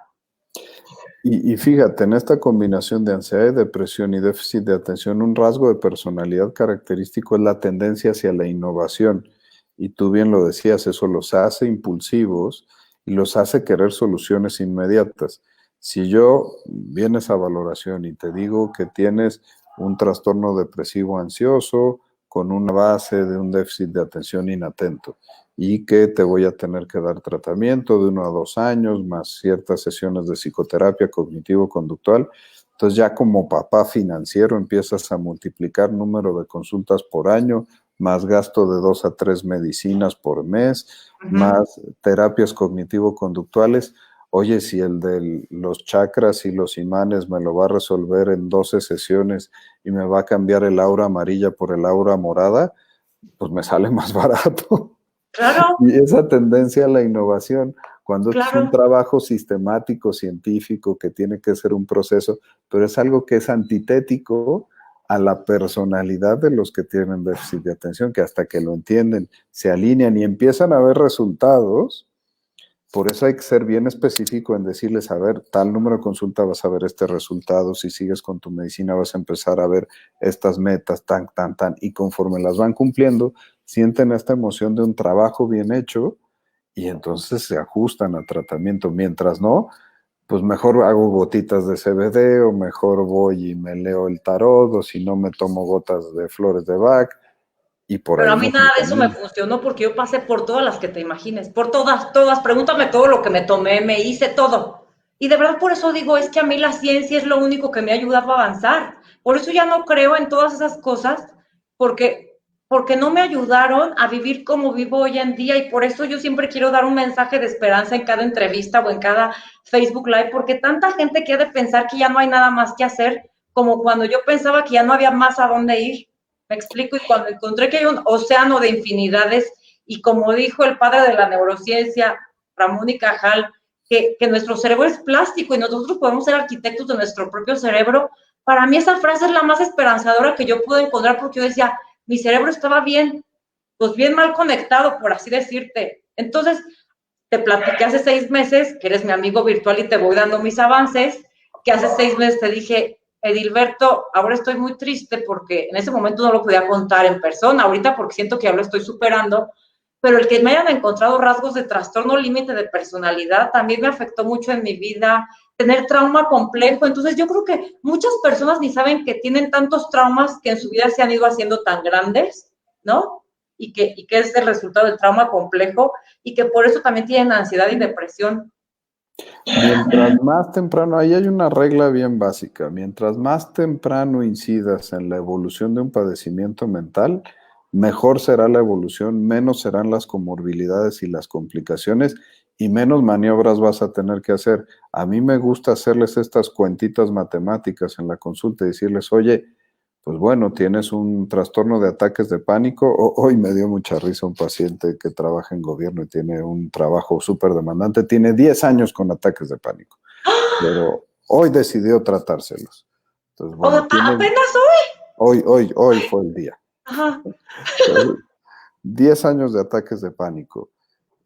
[SPEAKER 2] Y fíjate, en esta combinación de ansiedad y depresión y déficit de atención, un rasgo de personalidad característico es la tendencia hacia la innovación. Y tú bien lo decías, eso los hace impulsivos y los hace querer soluciones inmediatas. Si yo vienes a valoración y te digo que tienes un trastorno depresivo ansioso con una base de un déficit de atención inatento y que te voy a tener que dar tratamiento de 1 a 2 años, más ciertas sesiones de psicoterapia cognitivo-conductual. Entonces ya como papá financiero empiezas a multiplicar número de consultas por año, más gasto de 2 a 3 medicinas por mes, más terapias cognitivo-conductuales. Oye, si el de los chakras y los imanes me lo va a resolver en 12 sesiones y me va a cambiar el aura amarilla por el aura morada, pues me sale más barato.
[SPEAKER 1] Claro.
[SPEAKER 2] Y esa tendencia a la innovación, cuando es un trabajo sistemático, científico, que tiene que ser un proceso, pero es algo que es antitético a la personalidad de los que tienen déficit de atención, que hasta que lo entienden, se alinean y empiezan a ver resultados. Por eso hay que ser bien específico en decirles, a ver, tal número de consulta vas a ver este resultado, si sigues con tu medicina vas a empezar a ver estas metas, tan, y conforme las van cumpliendo, sienten esta emoción de un trabajo bien hecho y entonces se ajustan al tratamiento. Mientras no, pues mejor hago gotitas de CBD o mejor voy y me leo el tarot o si no me tomo gotas de flores de Bach. y por
[SPEAKER 1] Pero
[SPEAKER 2] ahí
[SPEAKER 1] a mí
[SPEAKER 2] no es mi
[SPEAKER 1] nada de eso me
[SPEAKER 2] camino.
[SPEAKER 1] funcionó porque yo pasé por todas las que te imagines, por todas, todas. Pregúntame todo lo que me tomé, me hice todo. Y de verdad por eso digo, es que a mí la ciencia es lo único que me ha ayudado a avanzar. Por eso ya no creo en todas esas cosas, porque, porque no me ayudaron a vivir como vivo hoy en día. Y por eso yo siempre quiero dar un mensaje de esperanza en cada entrevista o en cada Facebook Live, porque tanta gente quiere pensar que ya no hay nada más que hacer, como cuando yo pensaba que ya no había más a dónde ir. Me explico, y cuando encontré que hay un océano de infinidades, y como dijo el padre de la neurociencia, Ramón y Cajal, que nuestro cerebro es plástico y nosotros podemos ser arquitectos de nuestro propio cerebro, para mí esa frase es la más esperanzadora que yo pude encontrar, porque yo decía, mi cerebro estaba bien, pues bien mal conectado, por así decirte. Entonces, te platiqué hace 6 meses, que eres mi amigo virtual y te voy dando mis avances, que hace 6 meses te dije, Edilberto, ahora estoy muy triste porque en ese momento no lo podía contar en persona, ahorita porque siento que ya lo estoy superando, pero el que me hayan encontrado rasgos de trastorno límite de personalidad también me afectó mucho en mi vida, tener trauma complejo. Entonces yo creo que muchas personas ni saben que tienen tantos traumas que en su vida se han ido haciendo tan grandes, ¿no? Y que es el resultado del trauma complejo, y que por eso también tienen ansiedad y depresión.
[SPEAKER 2] Mientras más temprano, ahí hay una regla bien básica, mientras más temprano incidas en la evolución de un padecimiento mental, mejor será la evolución, menos serán las comorbilidades y las complicaciones y menos maniobras vas a tener que hacer. A mí me gusta hacerles estas cuentitas matemáticas en la consulta y decirles, oye, pues bueno, tienes un trastorno de ataques de pánico. Hoy me dio mucha risa un paciente que trabaja en gobierno y tiene un trabajo súper demandante. Tiene 10 años con ataques de pánico, pero hoy decidió tratárselos. Entonces,
[SPEAKER 1] O
[SPEAKER 2] bueno, tiene,
[SPEAKER 1] apenas
[SPEAKER 2] hoy fue el día.
[SPEAKER 1] ajá.
[SPEAKER 2] Entonces, 10 años de ataques de pánico.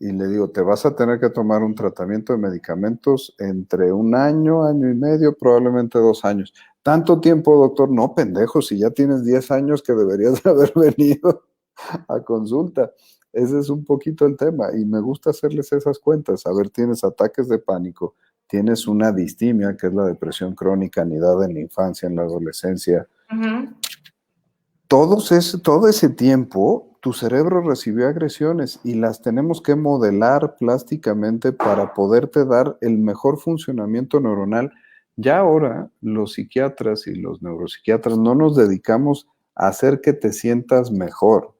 [SPEAKER 2] Y le digo, te vas a tener que tomar un tratamiento de medicamentos entre un año, año y medio, probablemente 2 años. ¿Tanto tiempo, doctor? No, pendejo, si ya tienes 10 años que deberías haber venido a consulta. Ese es un poquito el tema y me gusta hacerles esas cuentas. A ver, tienes ataques de pánico, tienes una distimia, que es la depresión crónica, anidada en la infancia, en la adolescencia,
[SPEAKER 1] Uh-huh.
[SPEAKER 2] todo ese tiempo tu cerebro recibió agresiones y las tenemos que modelar plásticamente para poderte dar el mejor funcionamiento neuronal. Ya ahora los psiquiatras y los neuropsiquiatras no nos dedicamos a hacer que te sientas mejor.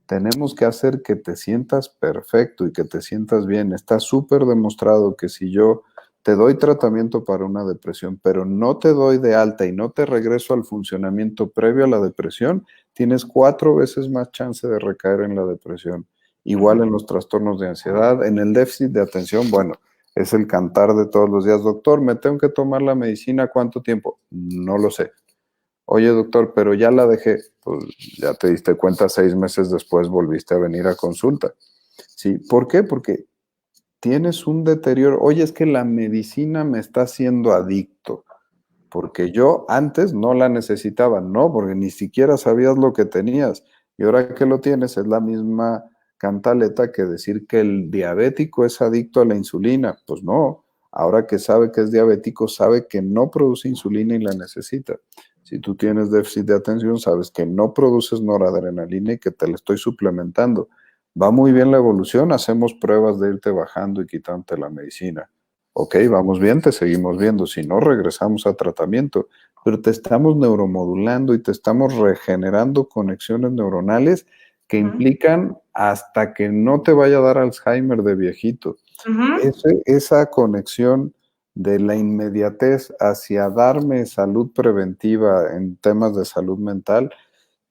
[SPEAKER 2] Tenemos que hacer que te sientas perfecto y que te sientas bien. Está súper demostrado que si yo te doy tratamiento para una depresión, pero no te doy de alta y no te regreso al funcionamiento previo a la depresión, tienes 4 veces más chance de recaer en la depresión. Igual en los trastornos de ansiedad, en el déficit de atención, bueno, es el cantar de todos los días. Doctor, ¿me tengo que tomar la medicina? ¿Cuánto tiempo? No lo sé. Oye, doctor, pero ya la dejé. Pues ya te diste cuenta, 6 meses después volviste a venir a consulta. ¿Sí? ¿Por qué? Porque tienes un deterioro. Oye, es que la medicina me está haciendo adicto, porque yo antes no la necesitaba, no, porque ni siquiera sabías lo que tenías. Y ahora que lo tienes, es la misma cantaleta que decir que el diabético es adicto a la insulina. Pues no, ahora que sabe que es diabético, sabe que no produce insulina y la necesita. Si tú tienes déficit de atención, sabes que no produces noradrenalina y que te la estoy suplementando. Va muy bien la evolución, hacemos pruebas de irte bajando y quitándote la medicina. Ok, vamos bien, te seguimos viendo. Si no, regresamos a tratamiento. Pero te estamos neuromodulando y te estamos regenerando conexiones neuronales que
[SPEAKER 1] Uh-huh.
[SPEAKER 2] implican hasta que no te vaya a dar Alzheimer de viejito.
[SPEAKER 1] Uh-huh.
[SPEAKER 2] Esa conexión de la inmediatez hacia darme salud preventiva en temas de salud mental,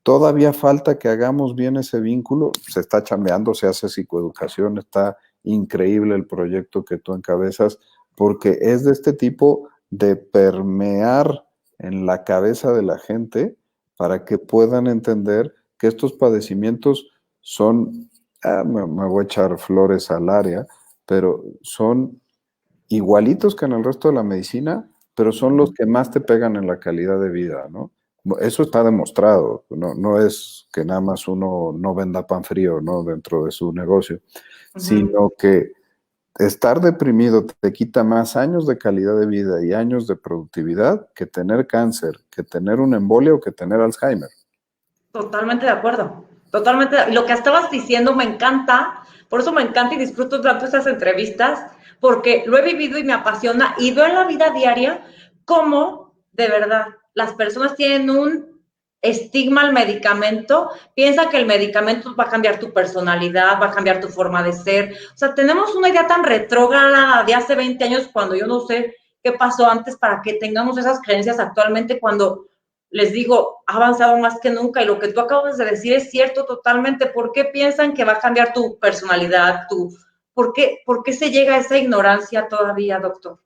[SPEAKER 2] todavía falta que hagamos bien ese vínculo. Se está chambeando, se hace psicoeducación, está increíble el proyecto que tú encabezas, porque es de este tipo de permear en la cabeza de la gente para que puedan entender que estos padecimientos son, me voy a echar flores al área, pero son igualitos que en el resto de la medicina, pero son los que más te pegan en la calidad de vida, ¿no? Eso está demostrado, no es que nada más uno no venda pan frío, ¿no? Dentro de su negocio,
[SPEAKER 1] Uh-huh.
[SPEAKER 2] sino que estar deprimido te quita más años de calidad de vida y años de productividad que tener cáncer, que tener una embolia o que tener Alzheimer.
[SPEAKER 1] Totalmente de acuerdo. Totalmente. Lo que estabas diciendo me encanta, por eso me encanta y disfruto tanto estas entrevistas, porque lo he vivido y me apasiona y veo en la vida diaria cómo, de verdad, las personas tienen un estigma al medicamento, piensan que el medicamento va a cambiar tu personalidad, va a cambiar tu forma de ser. O sea, tenemos una idea tan retrógrada de hace 20 años cuando yo no sé qué pasó antes para que tengamos esas creencias actualmente cuando les digo, ha avanzado más que nunca y lo que tú acabas de decir es cierto totalmente. ¿Por qué piensan que va a cambiar tu personalidad? ¿Por qué se llega a esa ignorancia todavía, doctor?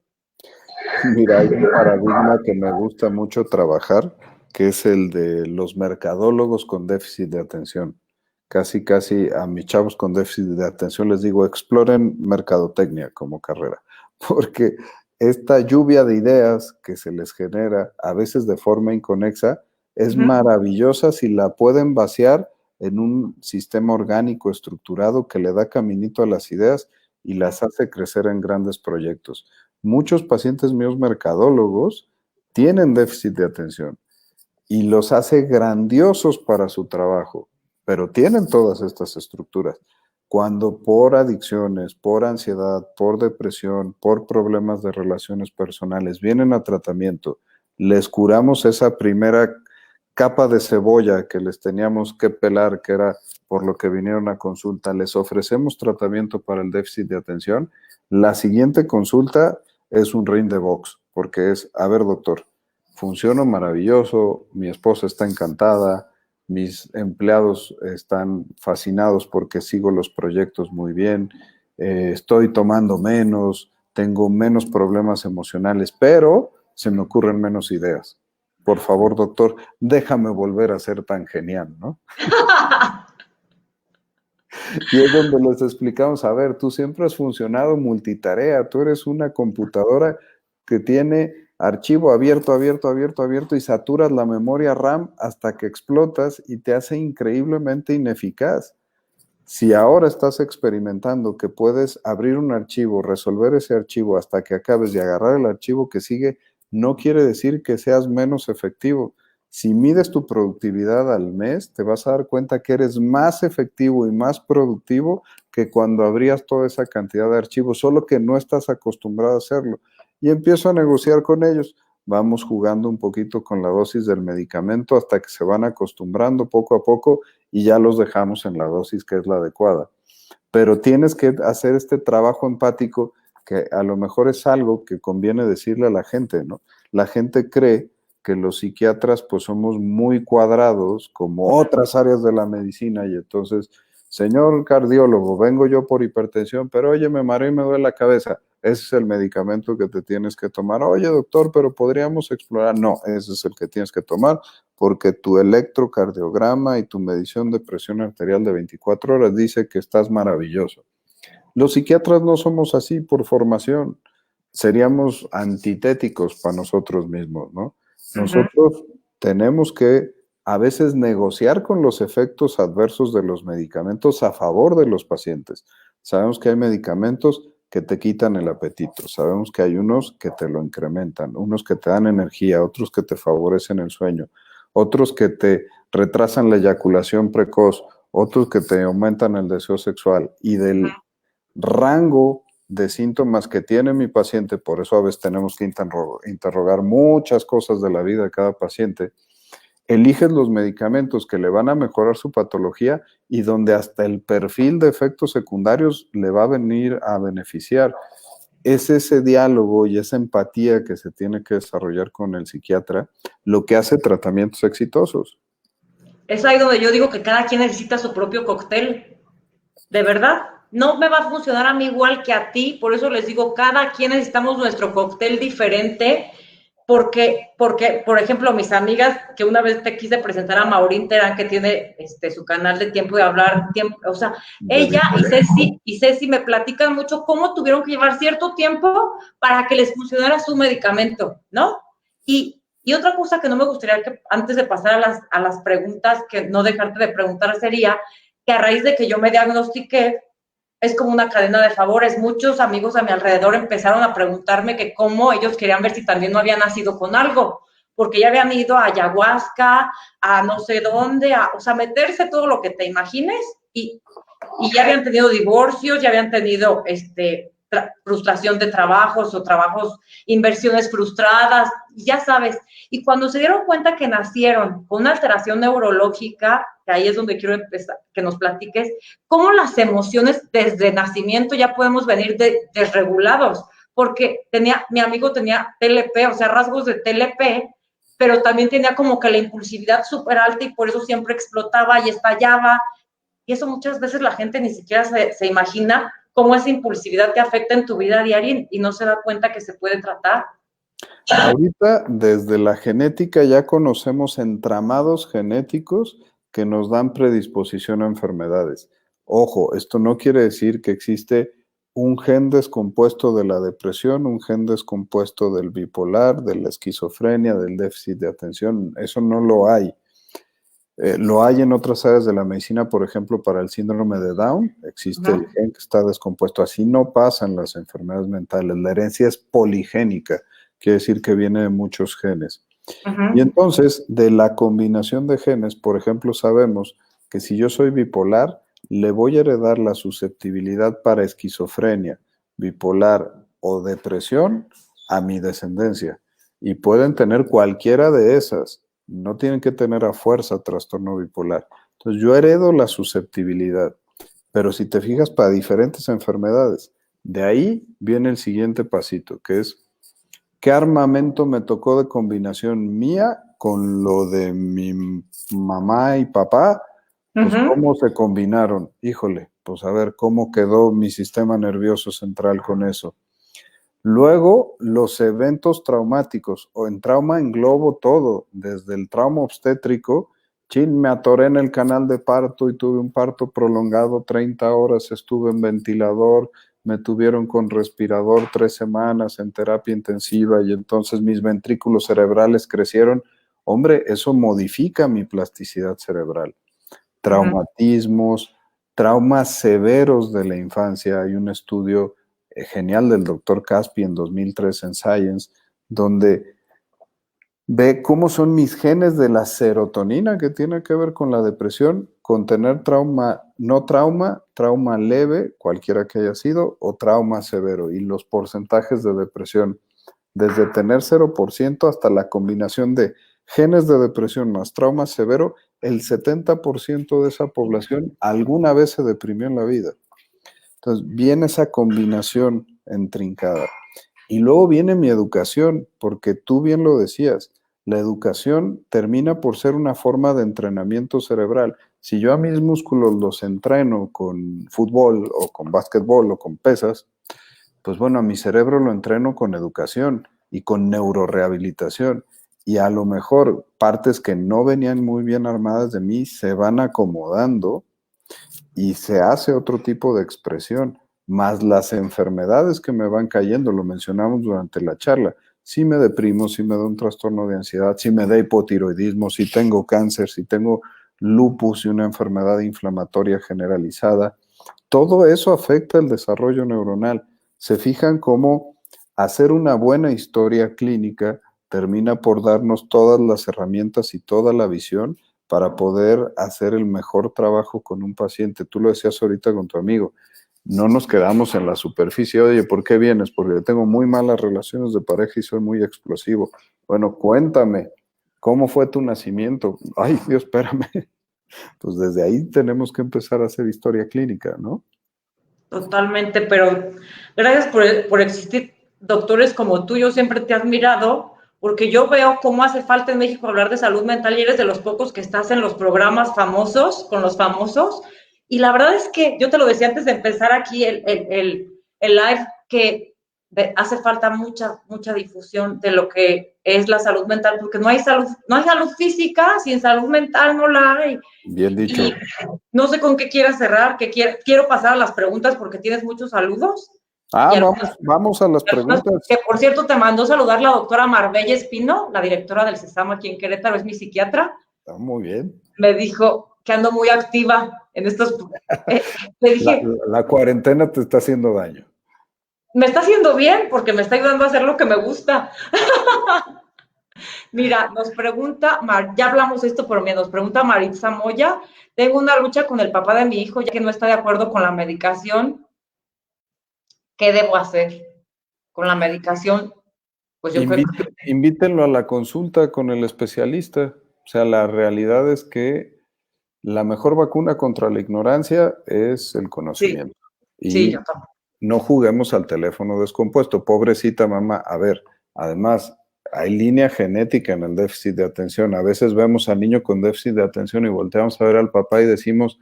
[SPEAKER 2] Mira, hay un paradigma que me gusta mucho trabajar, que es el de los mercadólogos con déficit de atención. Casi, casi a mis chavos con déficit de atención les digo, exploren mercadotecnia como carrera, porque esta lluvia de ideas que se les genera, a veces de forma inconexa, es maravillosa si la pueden vaciar en un sistema orgánico estructurado que le da caminito a las ideas y las hace crecer en grandes proyectos. Muchos pacientes míos mercadólogos tienen déficit de atención y los hace grandiosos para su trabajo, pero tienen todas estas estructuras. Cuando por adicciones, por ansiedad, por depresión, por problemas de relaciones personales vienen a tratamiento, les curamos esa primera capa de cebolla que les teníamos que pelar, que era por lo que vinieron a consulta, les ofrecemos tratamiento para el déficit de atención. La siguiente consulta es un ring de box, porque es, a ver, doctor, funciono maravilloso, mi esposa está encantada, mis empleados están fascinados porque sigo los proyectos muy bien, estoy tomando menos, tengo menos problemas emocionales, pero se me ocurren menos ideas. Por favor, doctor, déjame volver a ser tan genial, ¿no? Y es donde les explicamos, a ver, tú siempre has funcionado multitarea, tú eres una computadora que tiene archivo abierto, abierto, abierto, abierto y saturas la memoria RAM hasta que explotas y te hace increíblemente ineficaz. Si ahora estás experimentando que puedes abrir un archivo, resolver ese archivo hasta que acabes de agarrar el archivo que sigue, no quiere decir que seas menos efectivo. Si mides tu productividad al mes, te vas a dar cuenta que eres más efectivo y más productivo que cuando abrías toda esa cantidad de archivos, solo que no estás acostumbrado a hacerlo. Y empiezo a negociar con ellos. Vamos jugando un poquito con la dosis del medicamento hasta que se van acostumbrando poco a poco y ya los dejamos en la dosis que es la adecuada. Pero tienes que hacer este trabajo empático que a lo mejor es algo que conviene decirle a la gente, ¿no? La gente cree que los psiquiatras pues somos muy cuadrados como otras áreas de la medicina y entonces, señor cardiólogo, vengo yo por hipertensión, pero oye, me mareo y me duele la cabeza. Ese es el medicamento que te tienes que tomar. Oye, doctor, pero podríamos explorar. No, ese es el que tienes que tomar porque tu electrocardiograma y tu medición de presión arterial de 24 horas dice que estás maravilloso. Los psiquiatras no somos así por formación, seríamos antitéticos para nosotros mismos, ¿no? Nosotros tenemos que a veces negociar con los efectos adversos de los medicamentos a favor de los pacientes. Sabemos que hay medicamentos que te quitan el apetito, sabemos que hay unos que te lo incrementan, unos que te dan energía, otros que te favorecen el sueño, otros que te retrasan la eyaculación precoz, otros que te aumentan el deseo sexual y del rango de síntomas que tiene mi paciente, por eso a veces tenemos que interrogar muchas cosas de la vida de cada paciente, eliges los medicamentos que le van a mejorar su patología y donde hasta el perfil de efectos secundarios le va a venir a beneficiar. Es ese diálogo y esa empatía que se tiene que desarrollar con el psiquiatra lo que hace tratamientos exitosos.
[SPEAKER 1] Es ahí donde yo digo que cada quien necesita su propio cóctel. De verdad, no me va a funcionar a mí igual que a ti, por eso les digo, cada quien necesitamos nuestro cóctel diferente, porque, por ejemplo, mis amigas, que una vez te quise presentar a Maureen Terán, que tiene su canal de Tiempo de Hablar, o sea, ella y Ceci me platican mucho cómo tuvieron que llevar cierto tiempo para que les funcionara su medicamento, ¿no? Y otra cosa que no me gustaría que antes de pasar a las preguntas, que no dejarte de preguntar sería, que a raíz de que yo me diagnostiqué, es como una cadena de favores. Muchos amigos a mi alrededor empezaron a preguntarme que cómo ellos querían ver si también no había nacido con algo, porque ya habían ido a ayahuasca, a no sé dónde, o sea, meterse todo lo que te imagines y ya habían tenido divorcios, ya habían tenido frustración de trabajos o trabajos, inversiones frustradas, ya sabes. Y cuando se dieron cuenta que nacieron con una alteración neurológica, que ahí es donde quiero empezar, que nos platiques, cómo las emociones desde nacimiento ya podemos venir desregulados, porque mi amigo tenía TLP, o sea, rasgos de TLP, pero también tenía como que la impulsividad súper alta y por eso siempre explotaba y estallaba. Y eso muchas veces la gente ni siquiera se imagina cómo esa impulsividad te afecta en tu vida diaria y no se da cuenta que se puede tratar.
[SPEAKER 2] Ahorita, desde la genética ya conocemos entramados genéticos que nos dan predisposición a enfermedades. Ojo, esto no quiere decir que existe un gen descompuesto de la depresión, un gen descompuesto del bipolar, de la esquizofrenia, del déficit de atención. Eso no lo hay. Lo hay en otras áreas de la medicina, por ejemplo, para el síndrome de Down, existe el gen que está descompuesto. Así no pasan las enfermedades mentales. La herencia es poligénica, quiere decir que viene de muchos genes. Y entonces, de la combinación de genes, por ejemplo, sabemos que si yo soy bipolar, le voy a heredar la susceptibilidad para esquizofrenia, bipolar o depresión a mi descendencia. Y pueden tener cualquiera de esas. No tienen que tener a fuerza trastorno bipolar. Entonces, yo heredo la susceptibilidad. Pero si te fijas, para diferentes enfermedades, de ahí viene el siguiente pasito, que es ¿qué armamento me tocó de combinación mía con lo de mi mamá y papá? Pues ¿cómo se combinaron? Híjole, pues a ver, ¿cómo quedó mi sistema nervioso central con eso? Luego, los eventos traumáticos, o en trauma englobo todo, desde el trauma obstétrico, chin, me atoré en el canal de parto y tuve un parto prolongado, 30 horas estuve en ventilador, me tuvieron con respirador 3 semanas en terapia intensiva y entonces mis ventrículos cerebrales crecieron. Hombre, eso modifica mi plasticidad cerebral. Traumatismos, traumas severos de la infancia. Hay un estudio genial del doctor Caspi en 2003 en Science, donde ve cómo son mis genes de la serotonina que tiene que ver con la depresión, con tener trauma, no trauma, trauma leve, cualquiera que haya sido, o trauma severo, y los porcentajes de depresión, desde tener 0% hasta la combinación de genes de depresión más trauma severo, el 70% de esa población alguna vez se deprimió en la vida. Entonces, viene esa combinación intrincada. Y luego viene mi educación, porque tú bien lo decías, la educación termina por ser una forma de entrenamiento cerebral. Si yo a mis músculos los entreno con fútbol o con básquetbol o con pesas, pues bueno, a mi cerebro lo entreno con educación y con neurorehabilitación. Y a lo mejor partes que no venían muy bien armadas de mí se van acomodando y se hace otro tipo de expresión, más las enfermedades que me van cayendo, lo mencionamos durante la charla. Si me deprimo, si me da un trastorno de ansiedad, si me da hipotiroidismo, si tengo cáncer, si tengo lupus y una enfermedad inflamatoria generalizada, todo eso afecta el desarrollo neuronal. Se fijan cómo hacer una buena historia clínica termina por darnos todas las herramientas y toda la visión para poder hacer el mejor trabajo con un paciente. Tú lo decías ahorita con tu amigo, no nos quedamos en la superficie. Oye, ¿por qué vienes? Porque tengo muy malas relaciones de pareja y soy muy explosivo. Bueno, cuéntame, ¿cómo fue tu nacimiento? Ay, Dios, espérame. Pues desde ahí tenemos que empezar a hacer historia clínica, ¿no?
[SPEAKER 1] Totalmente, pero gracias por existir doctores como tú. Yo siempre te he admirado porque yo veo cómo hace falta en México hablar de salud mental y eres de los pocos que estás en los programas famosos, con los famosos. Y la verdad es que yo te lo decía antes de empezar aquí el live, que hace falta mucha difusión de lo que es la salud mental, porque no hay salud física, sin salud mental no la hay.
[SPEAKER 2] Bien dicho.
[SPEAKER 1] Y no sé con qué quieras cerrar, quiero pasar a las preguntas porque tienes muchos saludos.
[SPEAKER 2] Vamos a las preguntas.
[SPEAKER 1] Que por cierto te mandó saludar la doctora Marbella Espino, la directora del CESAM aquí en Querétaro, es mi psiquiatra.
[SPEAKER 2] Muy bien.
[SPEAKER 1] Me dijo que ando muy activa en estos... le dije...
[SPEAKER 2] La cuarentena te está haciendo daño.
[SPEAKER 1] Me está haciendo bien porque me está ayudando a hacer lo que me gusta. Mira, nos pregunta, ya hablamos de esto, pero mira, nos pregunta Maritza Moya, tengo una lucha con el papá de mi hijo, ya que no está de acuerdo con la medicación, ¿qué debo hacer con la medicación? Pues yo creo que
[SPEAKER 2] Invítenlo a la consulta con el especialista. O sea, la realidad es que la mejor vacuna contra la ignorancia es el
[SPEAKER 1] sí,
[SPEAKER 2] conocimiento.
[SPEAKER 1] sí,
[SPEAKER 2] Y
[SPEAKER 1] yo también.
[SPEAKER 2] no juguemos al teléfono descompuesto. Pobrecita mamá. A ver, además, hay línea genética en el déficit de atención. A veces vemos al niño con déficit de atención y volteamos a ver al papá y decimos,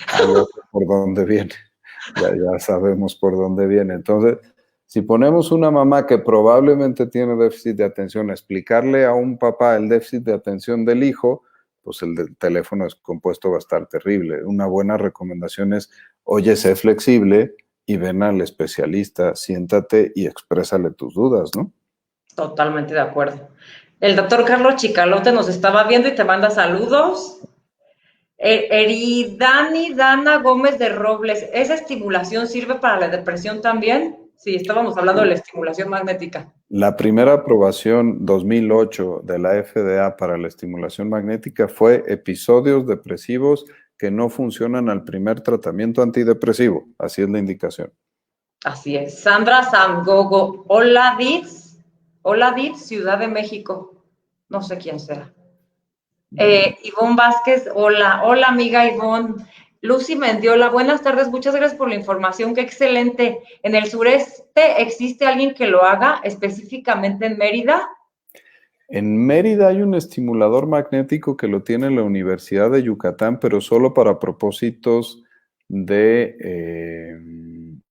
[SPEAKER 2] ah, ya sé por dónde viene. Ya sabemos por dónde viene. Entonces, si ponemos una mamá que probablemente tiene déficit de atención, explicarle a un papá el déficit de atención del hijo, pues el del teléfono descompuesto va a estar terrible. Una buena recomendación es, oye, sé flexible y ven al especialista, siéntate y exprésale tus dudas, ¿no?
[SPEAKER 1] Totalmente de acuerdo. El doctor Carlos Chicalote nos estaba viendo y te manda saludos. Eridani Dana Gómez de Robles, ¿esa estimulación sirve para la depresión también? Sí, estábamos hablando de la estimulación magnética.
[SPEAKER 2] La primera aprobación 2008 de la FDA para la estimulación magnética fue episodios depresivos que no funcionan al primer tratamiento antidepresivo. Así es la indicación.
[SPEAKER 1] Así es. Sandra Sangogo, hola Diz, Ciudad de México. No sé quién sea. Ivonne Vázquez, hola amiga Ivonne. Lucy Mendiola, buenas tardes, muchas gracias por la información, qué excelente. ¿En el sureste existe alguien que lo haga, específicamente en Mérida?
[SPEAKER 2] En Mérida hay un estimulador magnético que lo tiene la Universidad de Yucatán, pero solo para propósitos de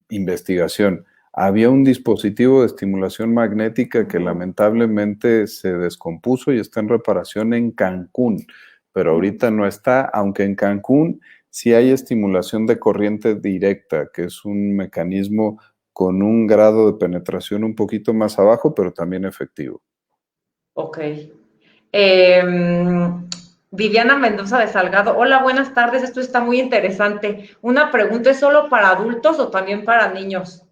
[SPEAKER 2] investigación. Había un dispositivo de estimulación magnética que lamentablemente se descompuso y está en reparación en Cancún, pero ahorita no está, aunque en Cancún sí hay estimulación de corriente directa, que es un mecanismo con un grado de penetración un poquito más abajo, pero también efectivo.
[SPEAKER 1] Ok. Viviana Mendoza de Salgado, hola, buenas tardes, esto está muy interesante. Una pregunta, ¿es solo para adultos o también para niños?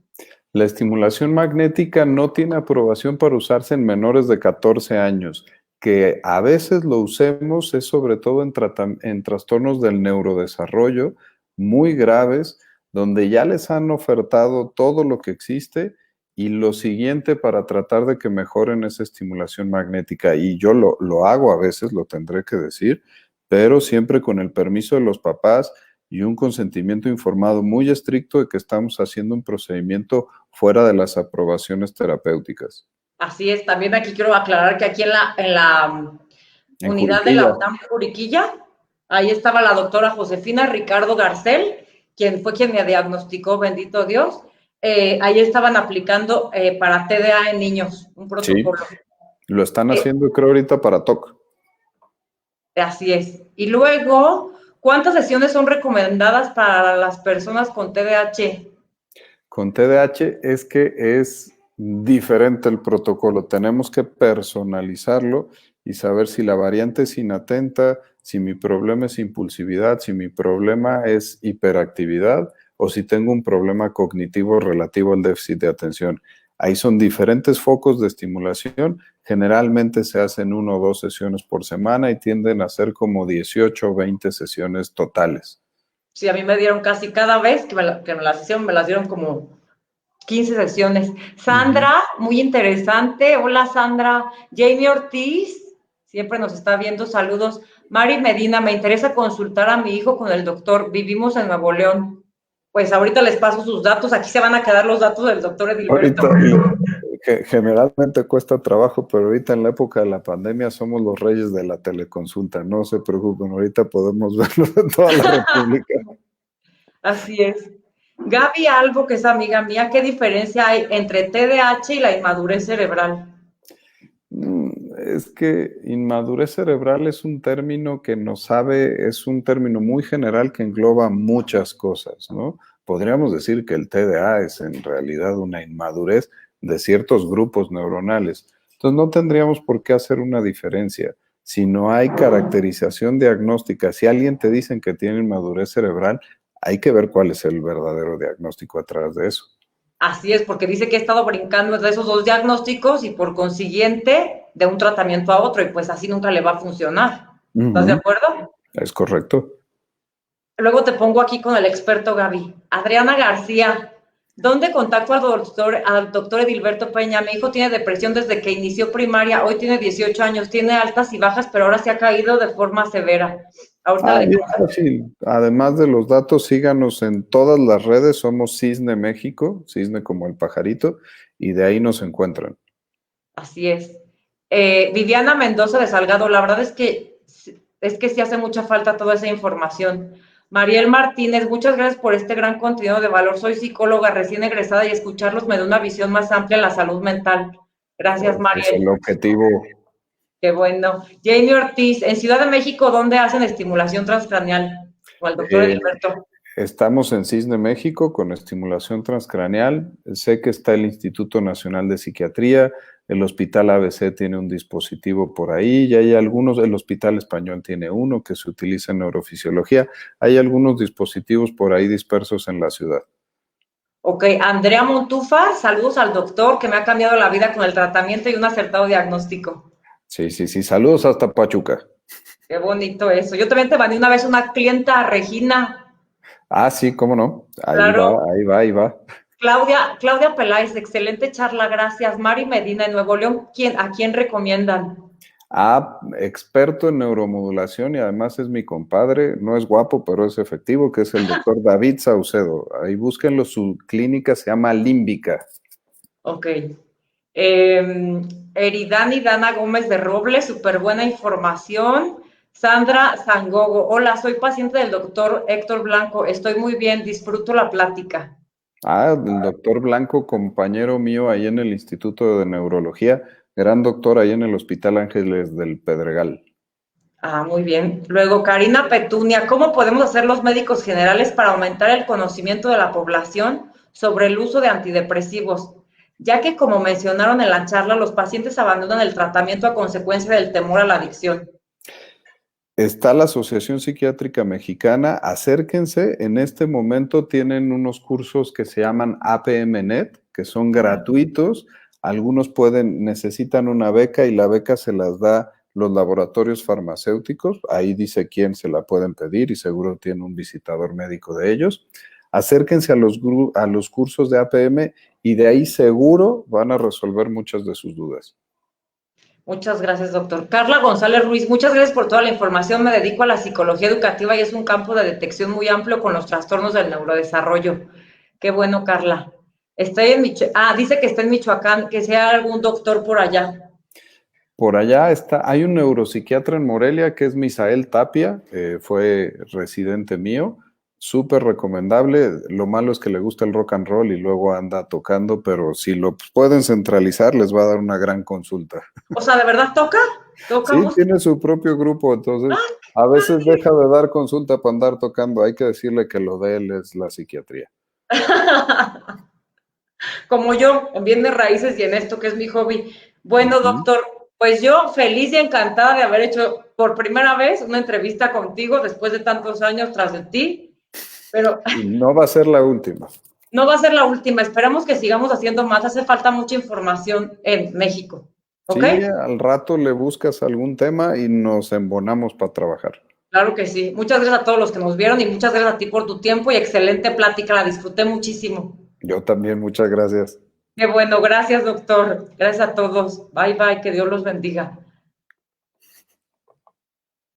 [SPEAKER 2] La estimulación magnética no tiene aprobación para usarse en menores de 14 años. Que a veces lo usemos es sobre todo en trastornos del neurodesarrollo muy graves, donde ya les han ofertado todo lo que existe y lo siguiente para tratar de que mejoren esa estimulación magnética. Y yo lo hago a veces, lo tendré que decir, pero siempre con el permiso de los papás y un consentimiento informado muy estricto de que estamos haciendo un procedimiento fuera de las aprobaciones terapéuticas.
[SPEAKER 1] Así es, también aquí quiero aclarar que aquí en la
[SPEAKER 2] En
[SPEAKER 1] unidad de la
[SPEAKER 2] Juriquilla.
[SPEAKER 1] UNAM Juriquilla, ahí estaba la doctora Josefina Ricardo Garcel, quien fue quien me diagnosticó, bendito Dios. Ahí estaban aplicando para TDA en niños, un
[SPEAKER 2] Sí,
[SPEAKER 1] protocolo.
[SPEAKER 2] lo están haciendo creo ahorita para TOC.
[SPEAKER 1] Así es. Y luego, ¿cuántas sesiones son recomendadas para las personas con TDAH?
[SPEAKER 2] Con TDAH es que es diferente el protocolo. Tenemos que personalizarlo y saber si la variante es inatenta, si mi problema es impulsividad, si mi problema es hiperactividad o si tengo un problema cognitivo relativo al déficit de atención. Ahí son diferentes focos de estimulación. Generalmente se hacen 1 o 2 sesiones por semana y tienden a ser como 18 o 20 sesiones totales.
[SPEAKER 1] Sí, a mí me dieron casi cada vez que me las hicieron, me las dieron como 15 sesiones. Sandra, muy interesante. Hola, Sandra. Jamie Ortiz, siempre nos está viendo. Saludos. Mari Medina, me interesa consultar a mi hijo con el doctor. Vivimos en Nuevo León. Pues ahorita les paso sus datos. Aquí se van a quedar los datos del doctor Edilberto.
[SPEAKER 2] Ahorita generalmente cuesta trabajo, pero ahorita en la época de la pandemia somos los reyes de la teleconsulta. No se preocupen, ahorita podemos verlo en toda la República.
[SPEAKER 1] Así es. Gaby Albo, que es amiga mía, ¿qué diferencia hay entre TDAH y la inmadurez cerebral?
[SPEAKER 2] Es que inmadurez cerebral es un término que no sabe, es un término muy general que engloba muchas cosas, ¿no? Podríamos decir que el TDA es en realidad una inmadurez de ciertos grupos neuronales. Entonces no tendríamos por qué hacer una diferencia. Si no hay caracterización diagnóstica, si alguien te dice que tiene inmadurez cerebral, hay que ver cuál es el verdadero diagnóstico atrás de eso.
[SPEAKER 1] Así es, porque dice que he estado brincando entre esos dos diagnósticos y por consiguiente de un tratamiento a otro y pues así nunca le va a funcionar. ¿Estás de acuerdo?
[SPEAKER 2] Es correcto.
[SPEAKER 1] Luego te pongo aquí con el experto Gaby. Adriana García, ¿dónde contacto al doctor Edilberto Peña? Mi hijo tiene depresión desde que inició primaria, hoy tiene 18 años, tiene altas y bajas, pero ahora se ha caído de forma severa. Ahorita
[SPEAKER 2] Bien fácil. Además de los datos, síganos en todas las redes, somos Cisne México, Cisne como el pajarito, y de ahí nos encuentran.
[SPEAKER 1] Así es. Viviana Mendoza de Salgado, la verdad es que sí hace mucha falta toda esa información. Mariel Martínez, muchas gracias por este gran contenido de valor. Soy psicóloga recién egresada y escucharlos me da una visión más amplia en la salud mental. Gracias, Mariel.
[SPEAKER 2] Es el objetivo.
[SPEAKER 1] Qué bueno. Jamie Ortiz, en Ciudad de México, ¿dónde hacen estimulación transcranial? O al doctor Edilberto.
[SPEAKER 2] Estamos en Cisne México con estimulación transcraneal. Sé que está el Instituto Nacional de Psiquiatría, el Hospital ABC tiene un dispositivo por ahí, y hay algunos, el Hospital Español tiene uno que se utiliza en neurofisiología. Hay algunos dispositivos por ahí dispersos en la ciudad.
[SPEAKER 1] Ok, Andrea Montufa, saludos al doctor que me ha cambiado la vida con el tratamiento y un acertado diagnóstico.
[SPEAKER 2] Sí. Saludos hasta Pachuca.
[SPEAKER 1] Qué bonito eso. Yo también te mandé una vez una clienta, Regina.
[SPEAKER 2] Sí, cómo no.
[SPEAKER 1] Claro.
[SPEAKER 2] Ahí va.
[SPEAKER 1] Claudia Peláez, excelente charla, gracias. Mari Medina, en Nuevo León, ¿a quién recomiendan?
[SPEAKER 2] Experto en neuromodulación y además es mi compadre, no es guapo, pero es efectivo, que es el doctor David Saucedo. Ahí búsquenlo, su clínica se llama Límbica.
[SPEAKER 1] Ok. Eridani Dana Gómez de Robles, súper buena información. Sandra Zangogo, hola, soy paciente del doctor Héctor Blanco, estoy muy bien, disfruto la plática.
[SPEAKER 2] El doctor Blanco, compañero mío ahí en el Instituto de Neurología, gran doctor ahí en el Hospital Ángeles del Pedregal.
[SPEAKER 1] Muy bien. Luego, Karina Petunia, ¿cómo podemos hacer los médicos generales para aumentar el conocimiento de la población sobre el uso de antidepresivos? Ya que, como mencionaron en la charla, los pacientes abandonan el tratamiento a consecuencia del temor a la adicción.
[SPEAKER 2] Está la Asociación Psiquiátrica Mexicana, acérquense, en este momento tienen unos cursos que se llaman APMNet, que son gratuitos, algunos necesitan una beca y la beca se las da los laboratorios farmacéuticos, ahí dice quién se la pueden pedir y seguro tiene un visitador médico de ellos. Acérquense a los cursos de APM y de ahí seguro van a resolver muchas de sus dudas.
[SPEAKER 1] Muchas gracias, doctor. Carla González Ruiz, muchas gracias por toda la información. Me dedico a la psicología educativa y es un campo de detección muy amplio con los trastornos del neurodesarrollo. Qué bueno, Carla. Dice que está en Michoacán, que sea algún doctor por allá.
[SPEAKER 2] Por allá hay un neuropsiquiatra en Morelia que es Misael Tapia, fue residente mío, súper recomendable. Lo malo es que le gusta el rock and roll y luego anda tocando, pero si lo pueden centralizar les va a dar una gran consulta.
[SPEAKER 1] O sea, ¿de verdad toca?
[SPEAKER 2] Sí, tiene su propio grupo, entonces a veces deja de dar consulta para andar tocando. Hay que decirle que lo de él es la psiquiatría.
[SPEAKER 1] Como yo, en bienes raíces y en esto que es mi hobby. Bueno, doctor, pues yo feliz y encantada de haber hecho por primera vez una entrevista contigo después de tantos años tras de ti, pero...
[SPEAKER 2] Y no va a ser la última.
[SPEAKER 1] No va a ser la última, esperamos que sigamos haciendo más, hace falta mucha información en México, ¿ok?
[SPEAKER 2] Sí, al rato le buscas algún tema y nos embonamos para trabajar.
[SPEAKER 1] Claro que sí, muchas gracias a todos los que nos vieron y muchas gracias a ti por tu tiempo y excelente plática, la disfruté muchísimo.
[SPEAKER 2] Yo también, muchas gracias.
[SPEAKER 1] Qué bueno, gracias doctor, gracias a todos, bye bye, que Dios los bendiga.